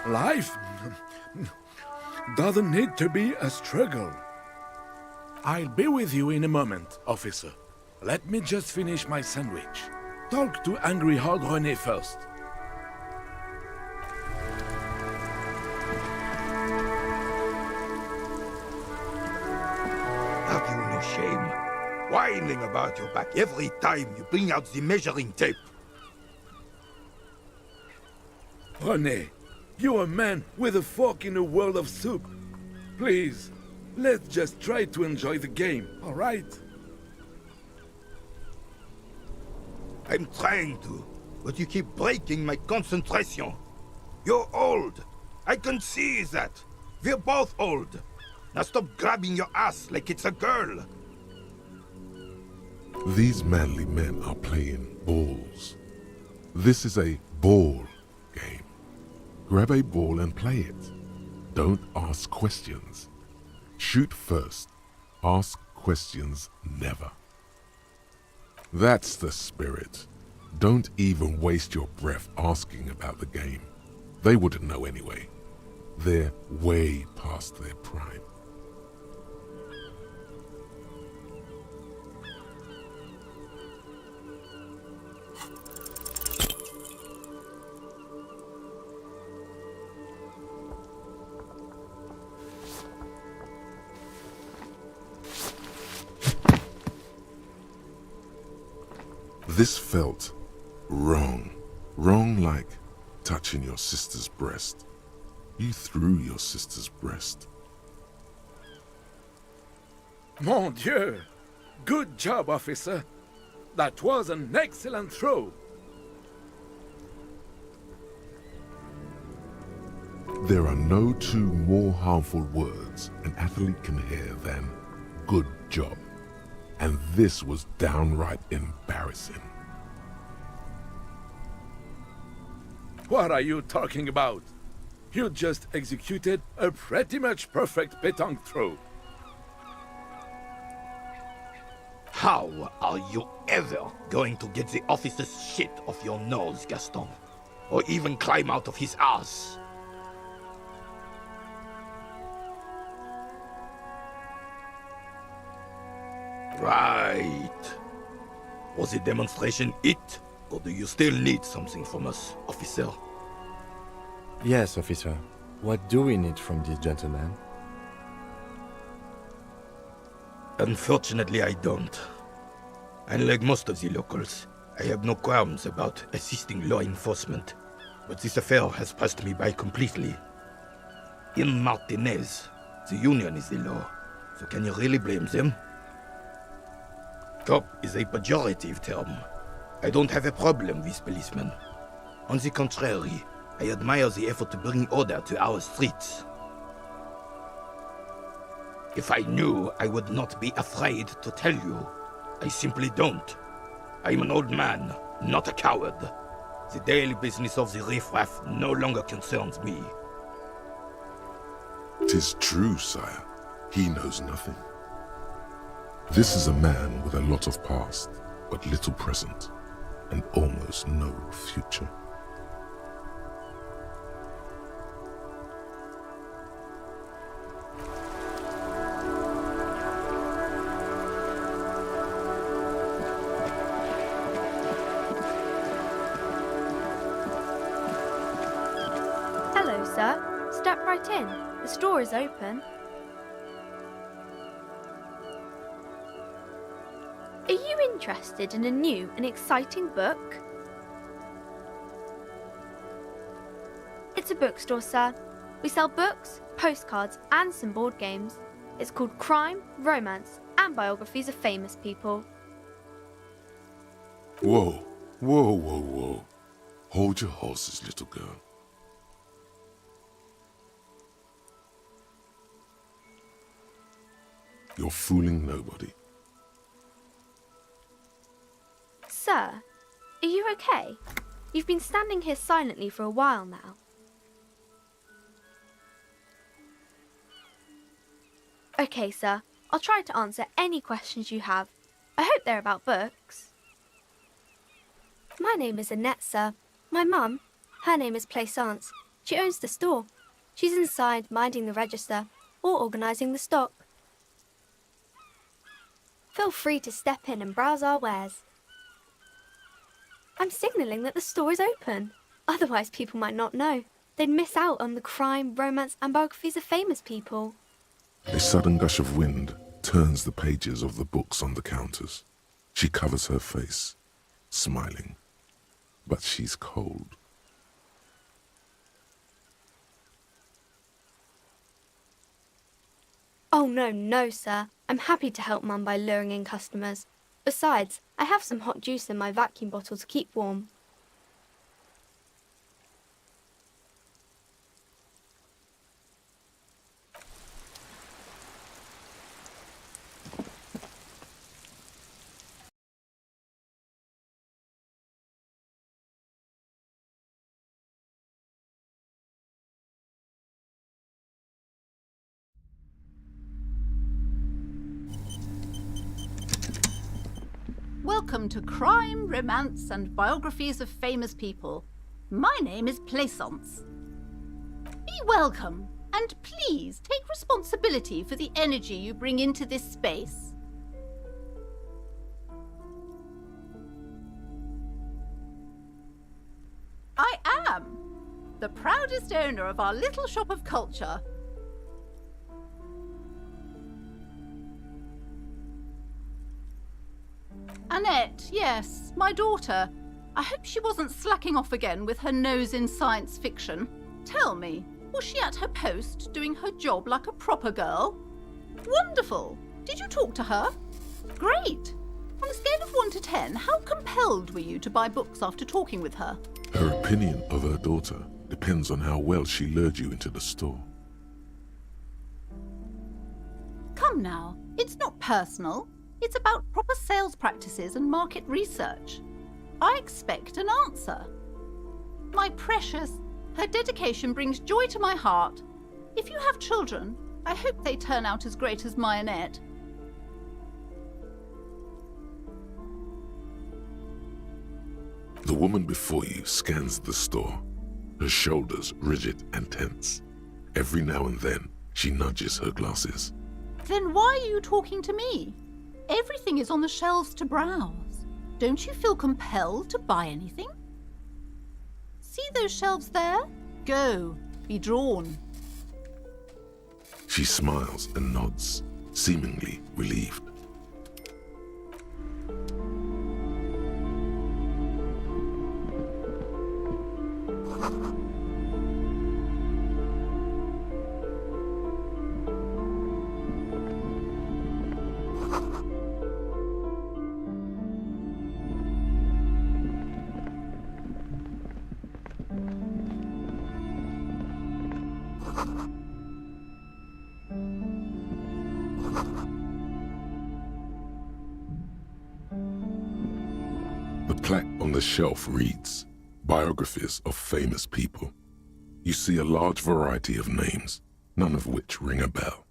Life doesn't need to be a struggle. I'll be with you in a moment, officer. Let me just finish my sandwich. Talk to Angry Hog René first. Have you no shame? Whining about your back every time you bring out the measuring tape. René, you're a man with a fork in a world of soup. Please, let's just try to enjoy the game, all right? I'm trying to, but you keep breaking my concentration. You're old. I can see that. We're both old. Now stop grabbing your ass like it's a girl. These manly men are playing balls. This is a ball game. Grab a ball and play it. Don't ask questions. Shoot first. Ask questions never. That's the spirit. Don't even waste your breath asking about the game. They wouldn't know anyway. They're way past their prime. This felt wrong. Wrong like touching your sister's breast. You threw your sister's breast. Mon Dieu! Good job, officer. That was an excellent throw. There are no two more harmful words an athlete can hear than good job. And this was downright embarrassing. What are you talking about? You just executed a pretty much perfect pétanque throw. How are you ever going to get the officer's shit off your nose, Gaston? Or even climb out of his ass? Right. Was the demonstration it? Or do you still need something from us, officer? Yes, officer. What do we need from this gentleman? Unfortunately, I don't. Unlike most of the locals, I have no qualms about assisting law enforcement. But this affair has passed me by completely. In Martinez, the union is the law. So can you really blame them? Cop is a pejorative term. I don't have a problem with policemen. On the contrary, I admire the effort to bring order to our streets. If I knew, I would not be afraid to tell you. I simply don't. I'm an old man, not a coward. The daily business of the riffraff no longer concerns me. 'Tis true, sire. He knows nothing. This is a man with a lot of past, but little present, and almost no future. Hello, sir. Step right in. The store is open. Are you interested in a new and exciting book? It's a bookstore, sir. We sell books, postcards, and some board games. It's called Crime, Romance, and Biographies of Famous People. Whoa, whoa, whoa, whoa. Hold your horses, little girl. You're fooling nobody. Sir, are you okay? You've been standing here silently for a while now. Okay, sir. I'll try to answer any questions you have. I hope they're about books. My name is Annette, sir. My mum, her name is Plaisance. She owns the store. She's inside minding the register or organising the stock. Feel free to step in and browse our wares. I'm signalling that the store is open. Otherwise, people might not know. They'd miss out on the crime, romance, and biographies of famous people. A sudden gush of wind turns the pages of the books on the counters. She covers her face, smiling, but she's cold. Oh, no, sir. I'm happy to help Mum by luring in customers. Besides, I have some hot juice in my vacuum bottle to keep warm. Welcome to Crime, Romance and Biographies of Famous People. My name is Plaisance. Be welcome, and please take responsibility for the energy you bring into this space. I am the proudest owner of our little shop of culture. Annette, yes, my daughter. I hope she wasn't slacking off again with her nose in science fiction. Tell me, was she at her post doing her job like a proper girl? Wonderful! Did you talk to her? Great! On a scale of 1 to 10, how compelled were you to buy books after talking with her? Her opinion of her daughter depends on how well she lured you into the store. Come now, it's not personal. It's about proper sales practices and market research. I expect an answer. My precious, her dedication brings joy to my heart. If you have children, I hope they turn out as great as my Annette. The woman before you scans the store, her shoulders rigid and tense. Every now and then, she nudges her glasses. Then why are you talking to me? Everything is on the shelves to browse. Don't you feel compelled to buy anything? See those shelves there? Go, be drawn. She smiles and nods, seemingly relieved. The plaque on the shelf reads, Biographies of Famous People. You see a large variety of names, none of which ring a bell.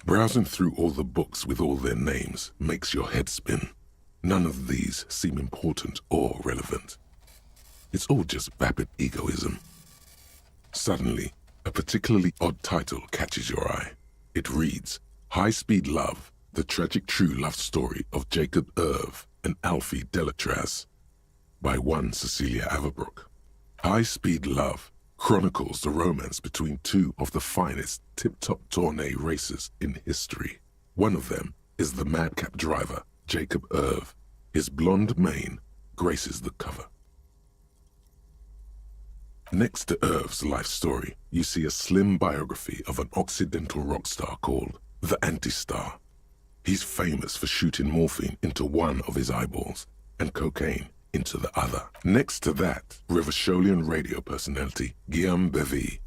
Browsing through all the books with all their names makes your head spin. None of these seem important or relevant. It's all just vapid egoism. Suddenly, a particularly odd title catches your eye. It reads, High Speed Love, the tragic true love story of Jacob Irv and Alfie Delatraz, by one Cecilia Averbrook. High Speed Love chronicles the romance between two of the finest tip-top tourney racers in history. One of them is the madcap driver, Jacob Irv. His blonde mane graces the cover. Next to Irv's life story, you see a slim biography of an Occidental rock star called the Anti-Star. He's famous for shooting morphine into one of his eyeballs and cocaine into the other. Next to that, Rivasholian radio personality Guillaume Bevy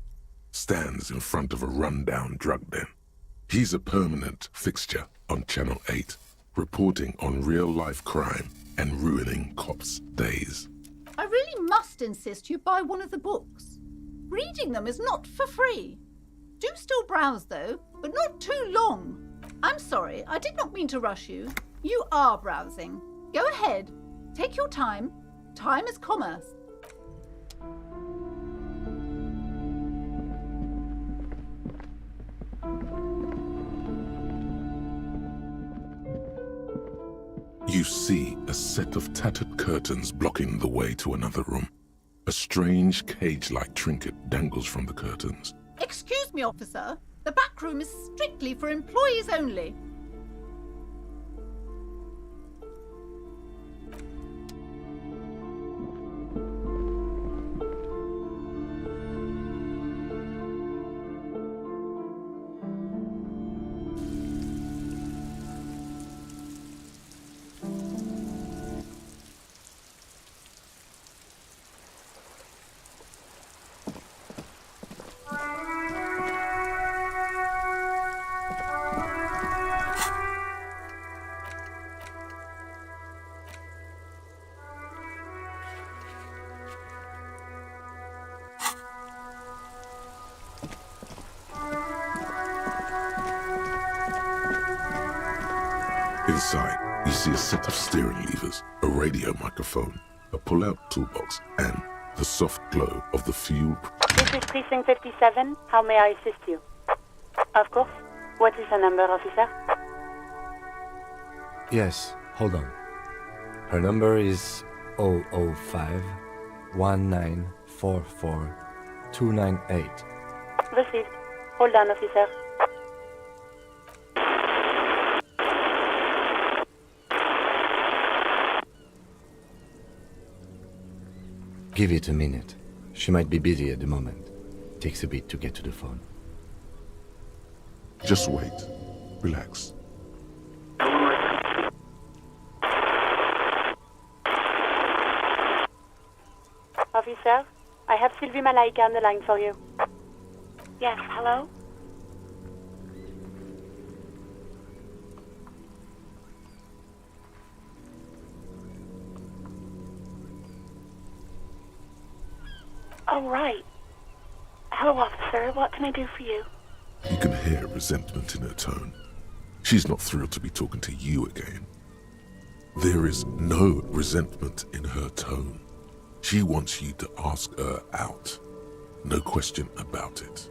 stands in front of a run-down drug den. He's a permanent fixture on Channel 8, reporting on real-life crime and ruining cops' days. I really must insist you buy one of the books. Reading them is not for free. Do still browse, though, but not too long. I'm sorry, I did not mean to rush you. You are browsing. Go ahead. Take your time. Time is commerce. You see a set of tattered curtains blocking the way to another room. A strange cage-like trinket dangles from the curtains. Excuse me, officer. The back room is strictly for employees only. Inside, You see a set of steering levers, a radio microphone, a pull-out toolbox, and the soft glow of the fuel. This is Precinct 57. How may I assist you? Of course. What is the number, officer? Yes, hold on. Her number is 005 1944 298. Received. Hold on, officer. Give it a minute. She might be busy at the moment. Takes a bit to get to the phone. Just wait. Relax. Officer, I have Sylvie Malaika on the line for you. Yes, hello? Oh, right. Hello, officer. What can I do for you? You can hear resentment in her tone. She's not thrilled to be talking to you again. There is no resentment in her tone. She wants you to ask her out. No question about it.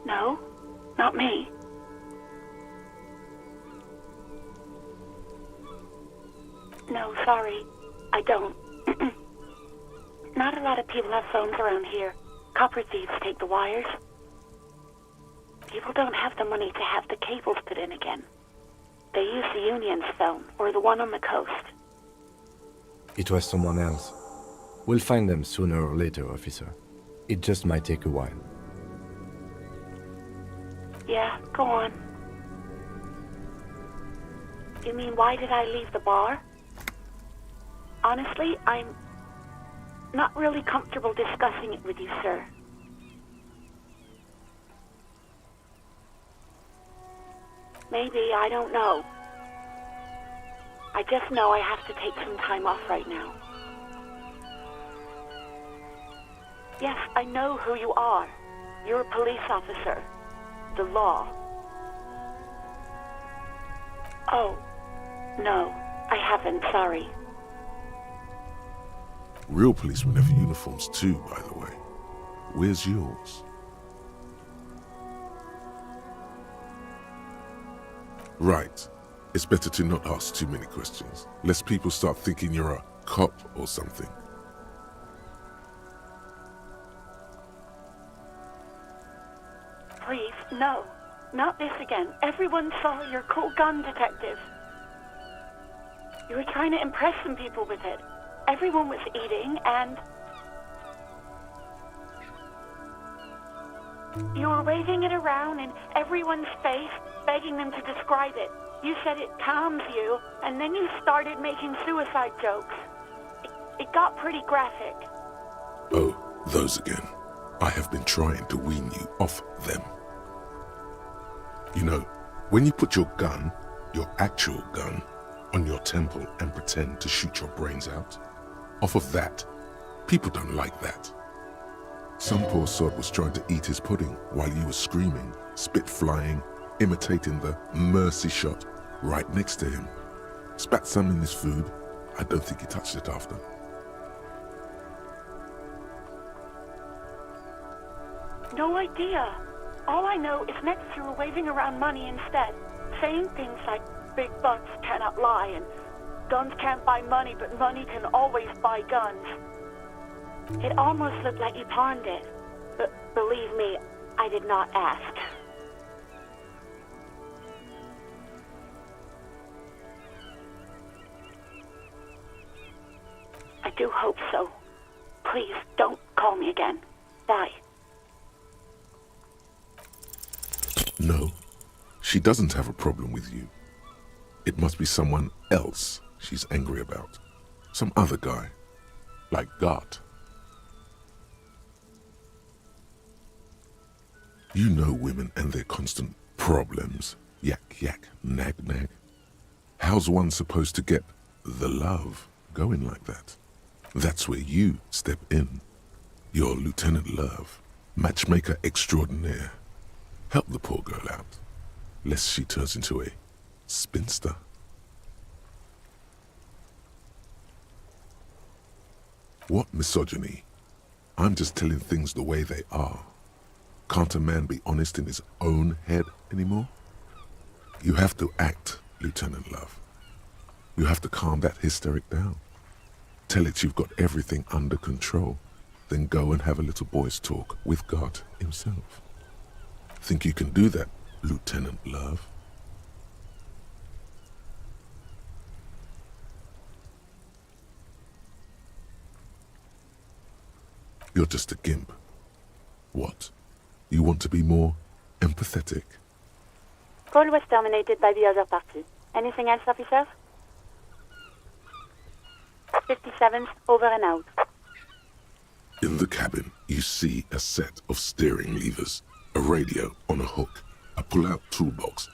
No, not me. No, sorry. I don't. Not a lot of people have phones around here. Copper thieves take the wires. People don't have the money to have the cables put in again. They use the Union's phone, or the one on the coast. It was someone else. We'll find them sooner or later, officer. It just might take a while. Yeah, go on. You mean, why did I leave the bar? Honestly, I'm not really comfortable discussing it with you, sir. Maybe, I don't know. I just know I have to take some time off right now. Yes, I know who you are. You're a police officer. The law. Oh, no, I haven't, sorry. Real policemen have uniforms too, by the way. Where's yours? Right. It's better to not ask too many questions, lest people start thinking you're a cop or something. Please, no. Not this again. Everyone saw your cool gun, detective. You were trying to impress some people with it. Everyone was eating, and you were waving it around in everyone's face, begging them to describe it. You said it calms you, and then you started making suicide jokes. It got pretty graphic. Oh, those again. I have been trying to wean you off them. You know, when you put your gun, your actual gun, on your temple and pretend to shoot your brains out, off of that, people don't like that. Some poor sod was trying to eat his pudding while you were screaming, spit flying, imitating the mercy shot right next to him. Spat some in his food. I don't think he touched it after. No idea. All I know is next you were waving around money instead, saying things like big bucks cannot lie and guns can't buy money, but money can always buy guns. It almost looked like you pawned it, but believe me, I did not ask. I do hope so. Please, don't call me again. Bye. No, she doesn't have a problem with you. It must be someone else she's angry about. Some other guy. Like God. You know women and their constant problems. Yak, yak, nag, nag. How's one supposed to get the love going like that? That's where you step in. You're Lieutenant Love, matchmaker extraordinaire. Help the poor girl out, lest she turns into a spinster. What misogyny? I'm just telling things the way they are. Can't a man be honest in his own head anymore? You have to act, Lieutenant Love. You have to calm that hysteric down. Tell it you've got everything under control. Then go and have a little boy's talk with God himself. Think you can do that, Lieutenant Love? You're just a gimp. What? You want to be more empathetic? Call was terminated by the other party. Anything else, officer? 57th, over and out. In the cabin, you see a set of steering levers, a radio on a hook, a pull-out toolbox.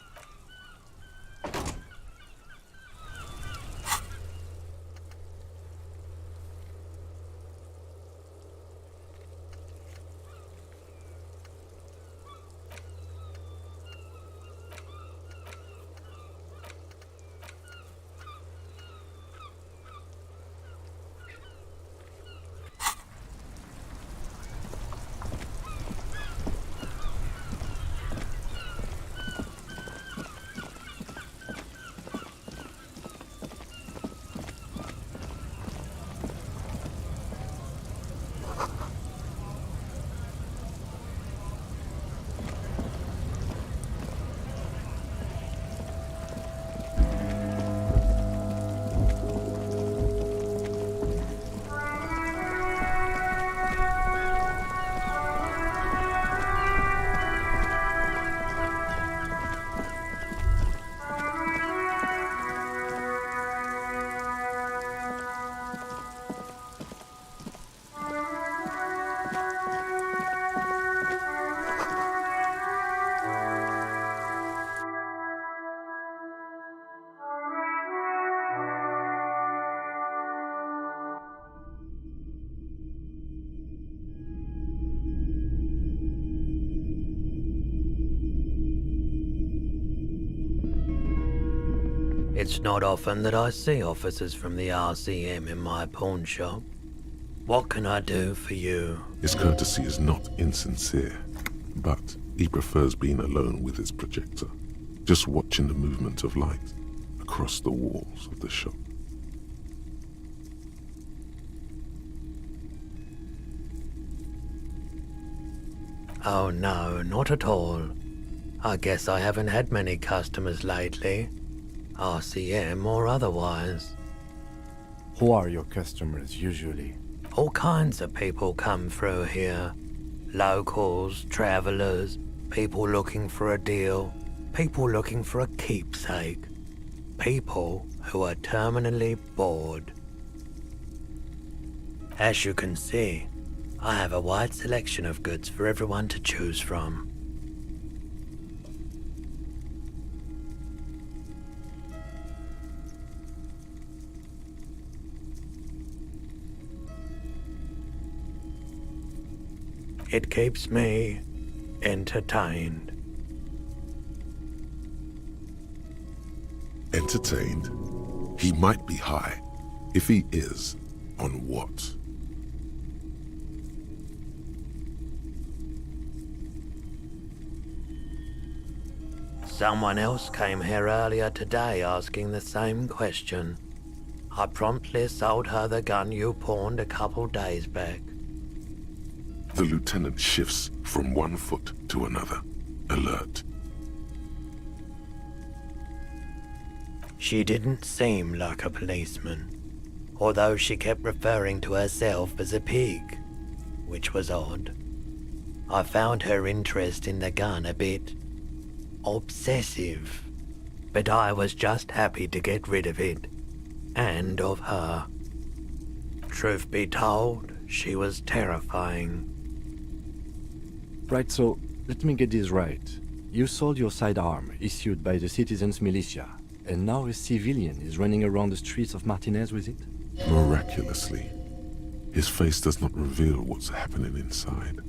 It's not often that I see officers from the RCM in my pawn shop. What can I do for you? His courtesy is not insincere, but he prefers being alone with his projector, just watching the movement of light across the walls of the shop. Oh no, not at all. I guess I haven't had many customers lately, RCM or otherwise. Who are your customers usually? All kinds of people come through here. Locals, travelers, people looking for a deal, people looking for a keepsake, people who are terminally bored. As you can see, I have a wide selection of goods for everyone to choose from. It keeps me entertained. Entertained? He might be high. If he is, on what? Someone else came here earlier today asking the same question. I promptly sold her the gun you pawned a couple days back. The lieutenant shifts from one foot to another, alert. She didn't seem like a policeman, although she kept referring to herself as a pig, which was odd. I found her interest in the gun a bit obsessive, but I was just happy to get rid of it, and of her. Truth be told, she was terrifying. Right, so let me get this right. You sold your sidearm, issued by the citizens' militia, and now a civilian is running around the streets of Martinez with it? Miraculously. His face does not reveal what's happening inside.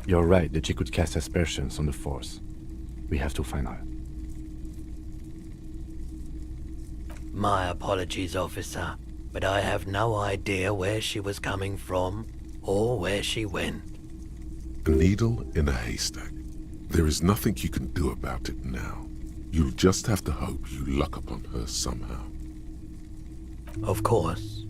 You're right that she could cast aspersions on the Force. We have to find her. My apologies, officer, but I have no idea where she was coming from or where she went. A needle in a haystack. There is nothing you can do about it now. You'll just have to hope you luck upon her somehow. Of course.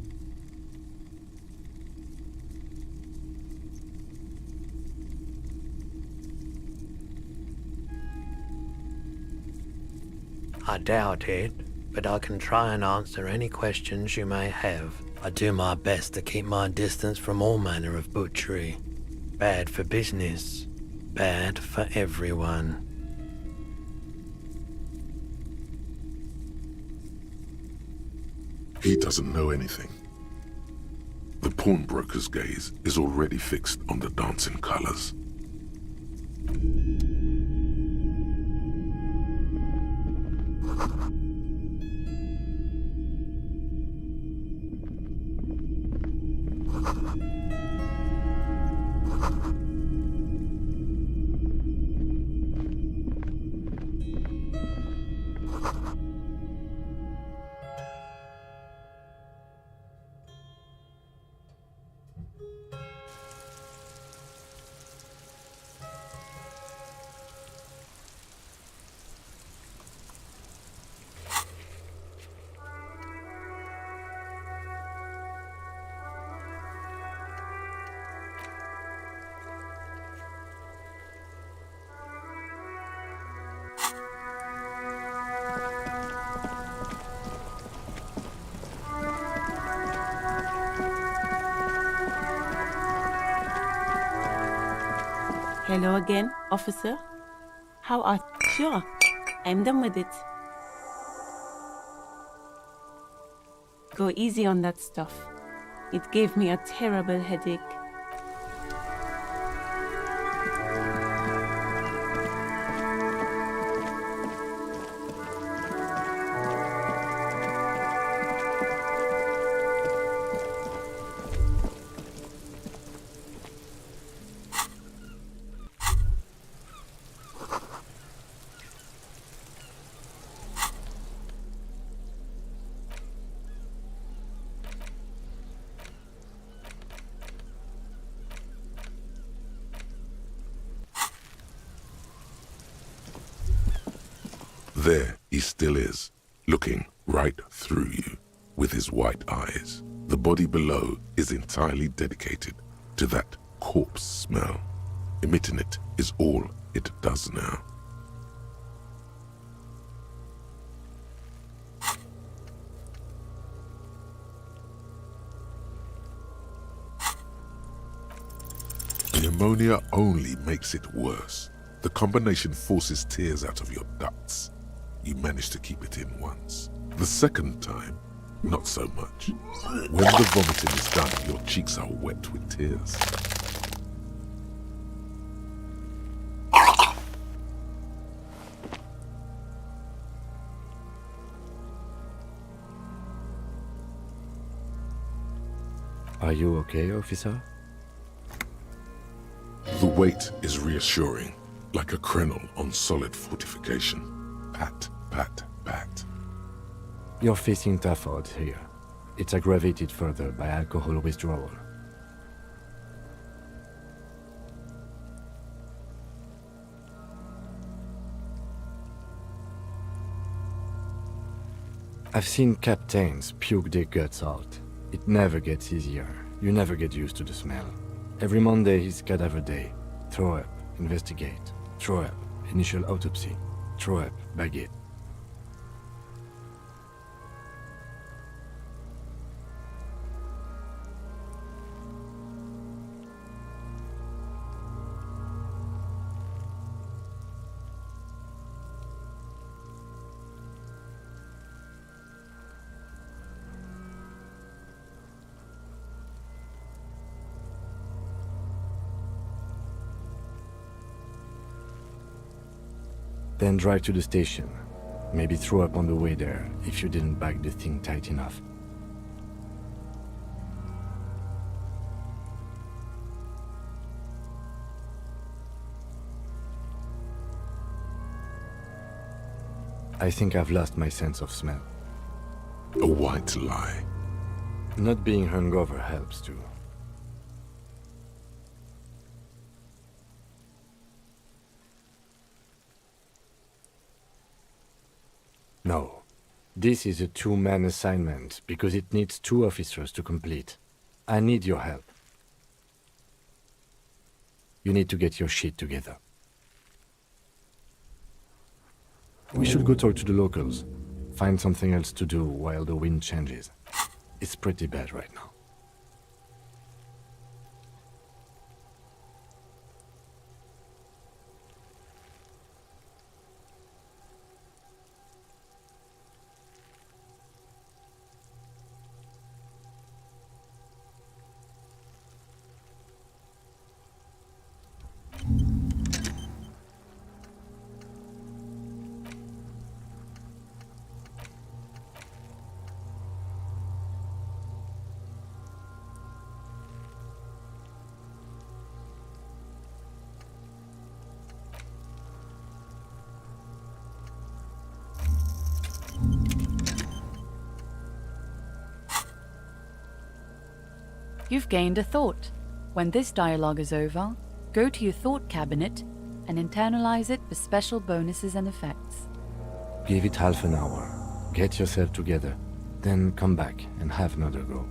I doubt it, but I can try and answer any questions you may have. I do my best to keep my distance from all manner of butchery. Bad for business, bad for everyone. He doesn't know anything. The pawnbroker's gaze is already fixed on the dancing colors. Hello again, officer. How are... Sure, I'm done with it. Go easy on that stuff. It gave me a terrible headache. There he still is, looking right through you with his white eyes. The body below is entirely dedicated to that corpse smell. Emitting it is all it does now. The ammonia only makes it worse. The combination forces tears out of your ducts. You manage to keep it in once. The second time, not so much. When the vomiting is done, your cheeks are wet with tears. Are you okay, officer? The weight is reassuring, like a crenel on solid fortification. Pat, pat, pat. You're facing tough odds here. It's aggravated further by alcohol withdrawal. I've seen captains puke their guts out. It never gets easier. You never get used to the smell. Every Monday is cadaver day. Throw up, investigate. Throw up, initial autopsy. Throw up, bag it. Then drive to the station. Maybe throw up on the way there if you didn't bag the thing tight enough. I think I've lost my sense of smell. A white lie. Not being hungover helps too. No. This is a two-man assignment because it needs 2 officers to complete. I need your help. You need to get your shit together. We should go talk to the locals. Find something else to do while the wind changes. It's pretty bad right now. You've gained a thought. When this dialogue is over, go to your thought cabinet and internalize it for special bonuses and effects. Give it half an hour. Get yourself together. Then come back and have another go.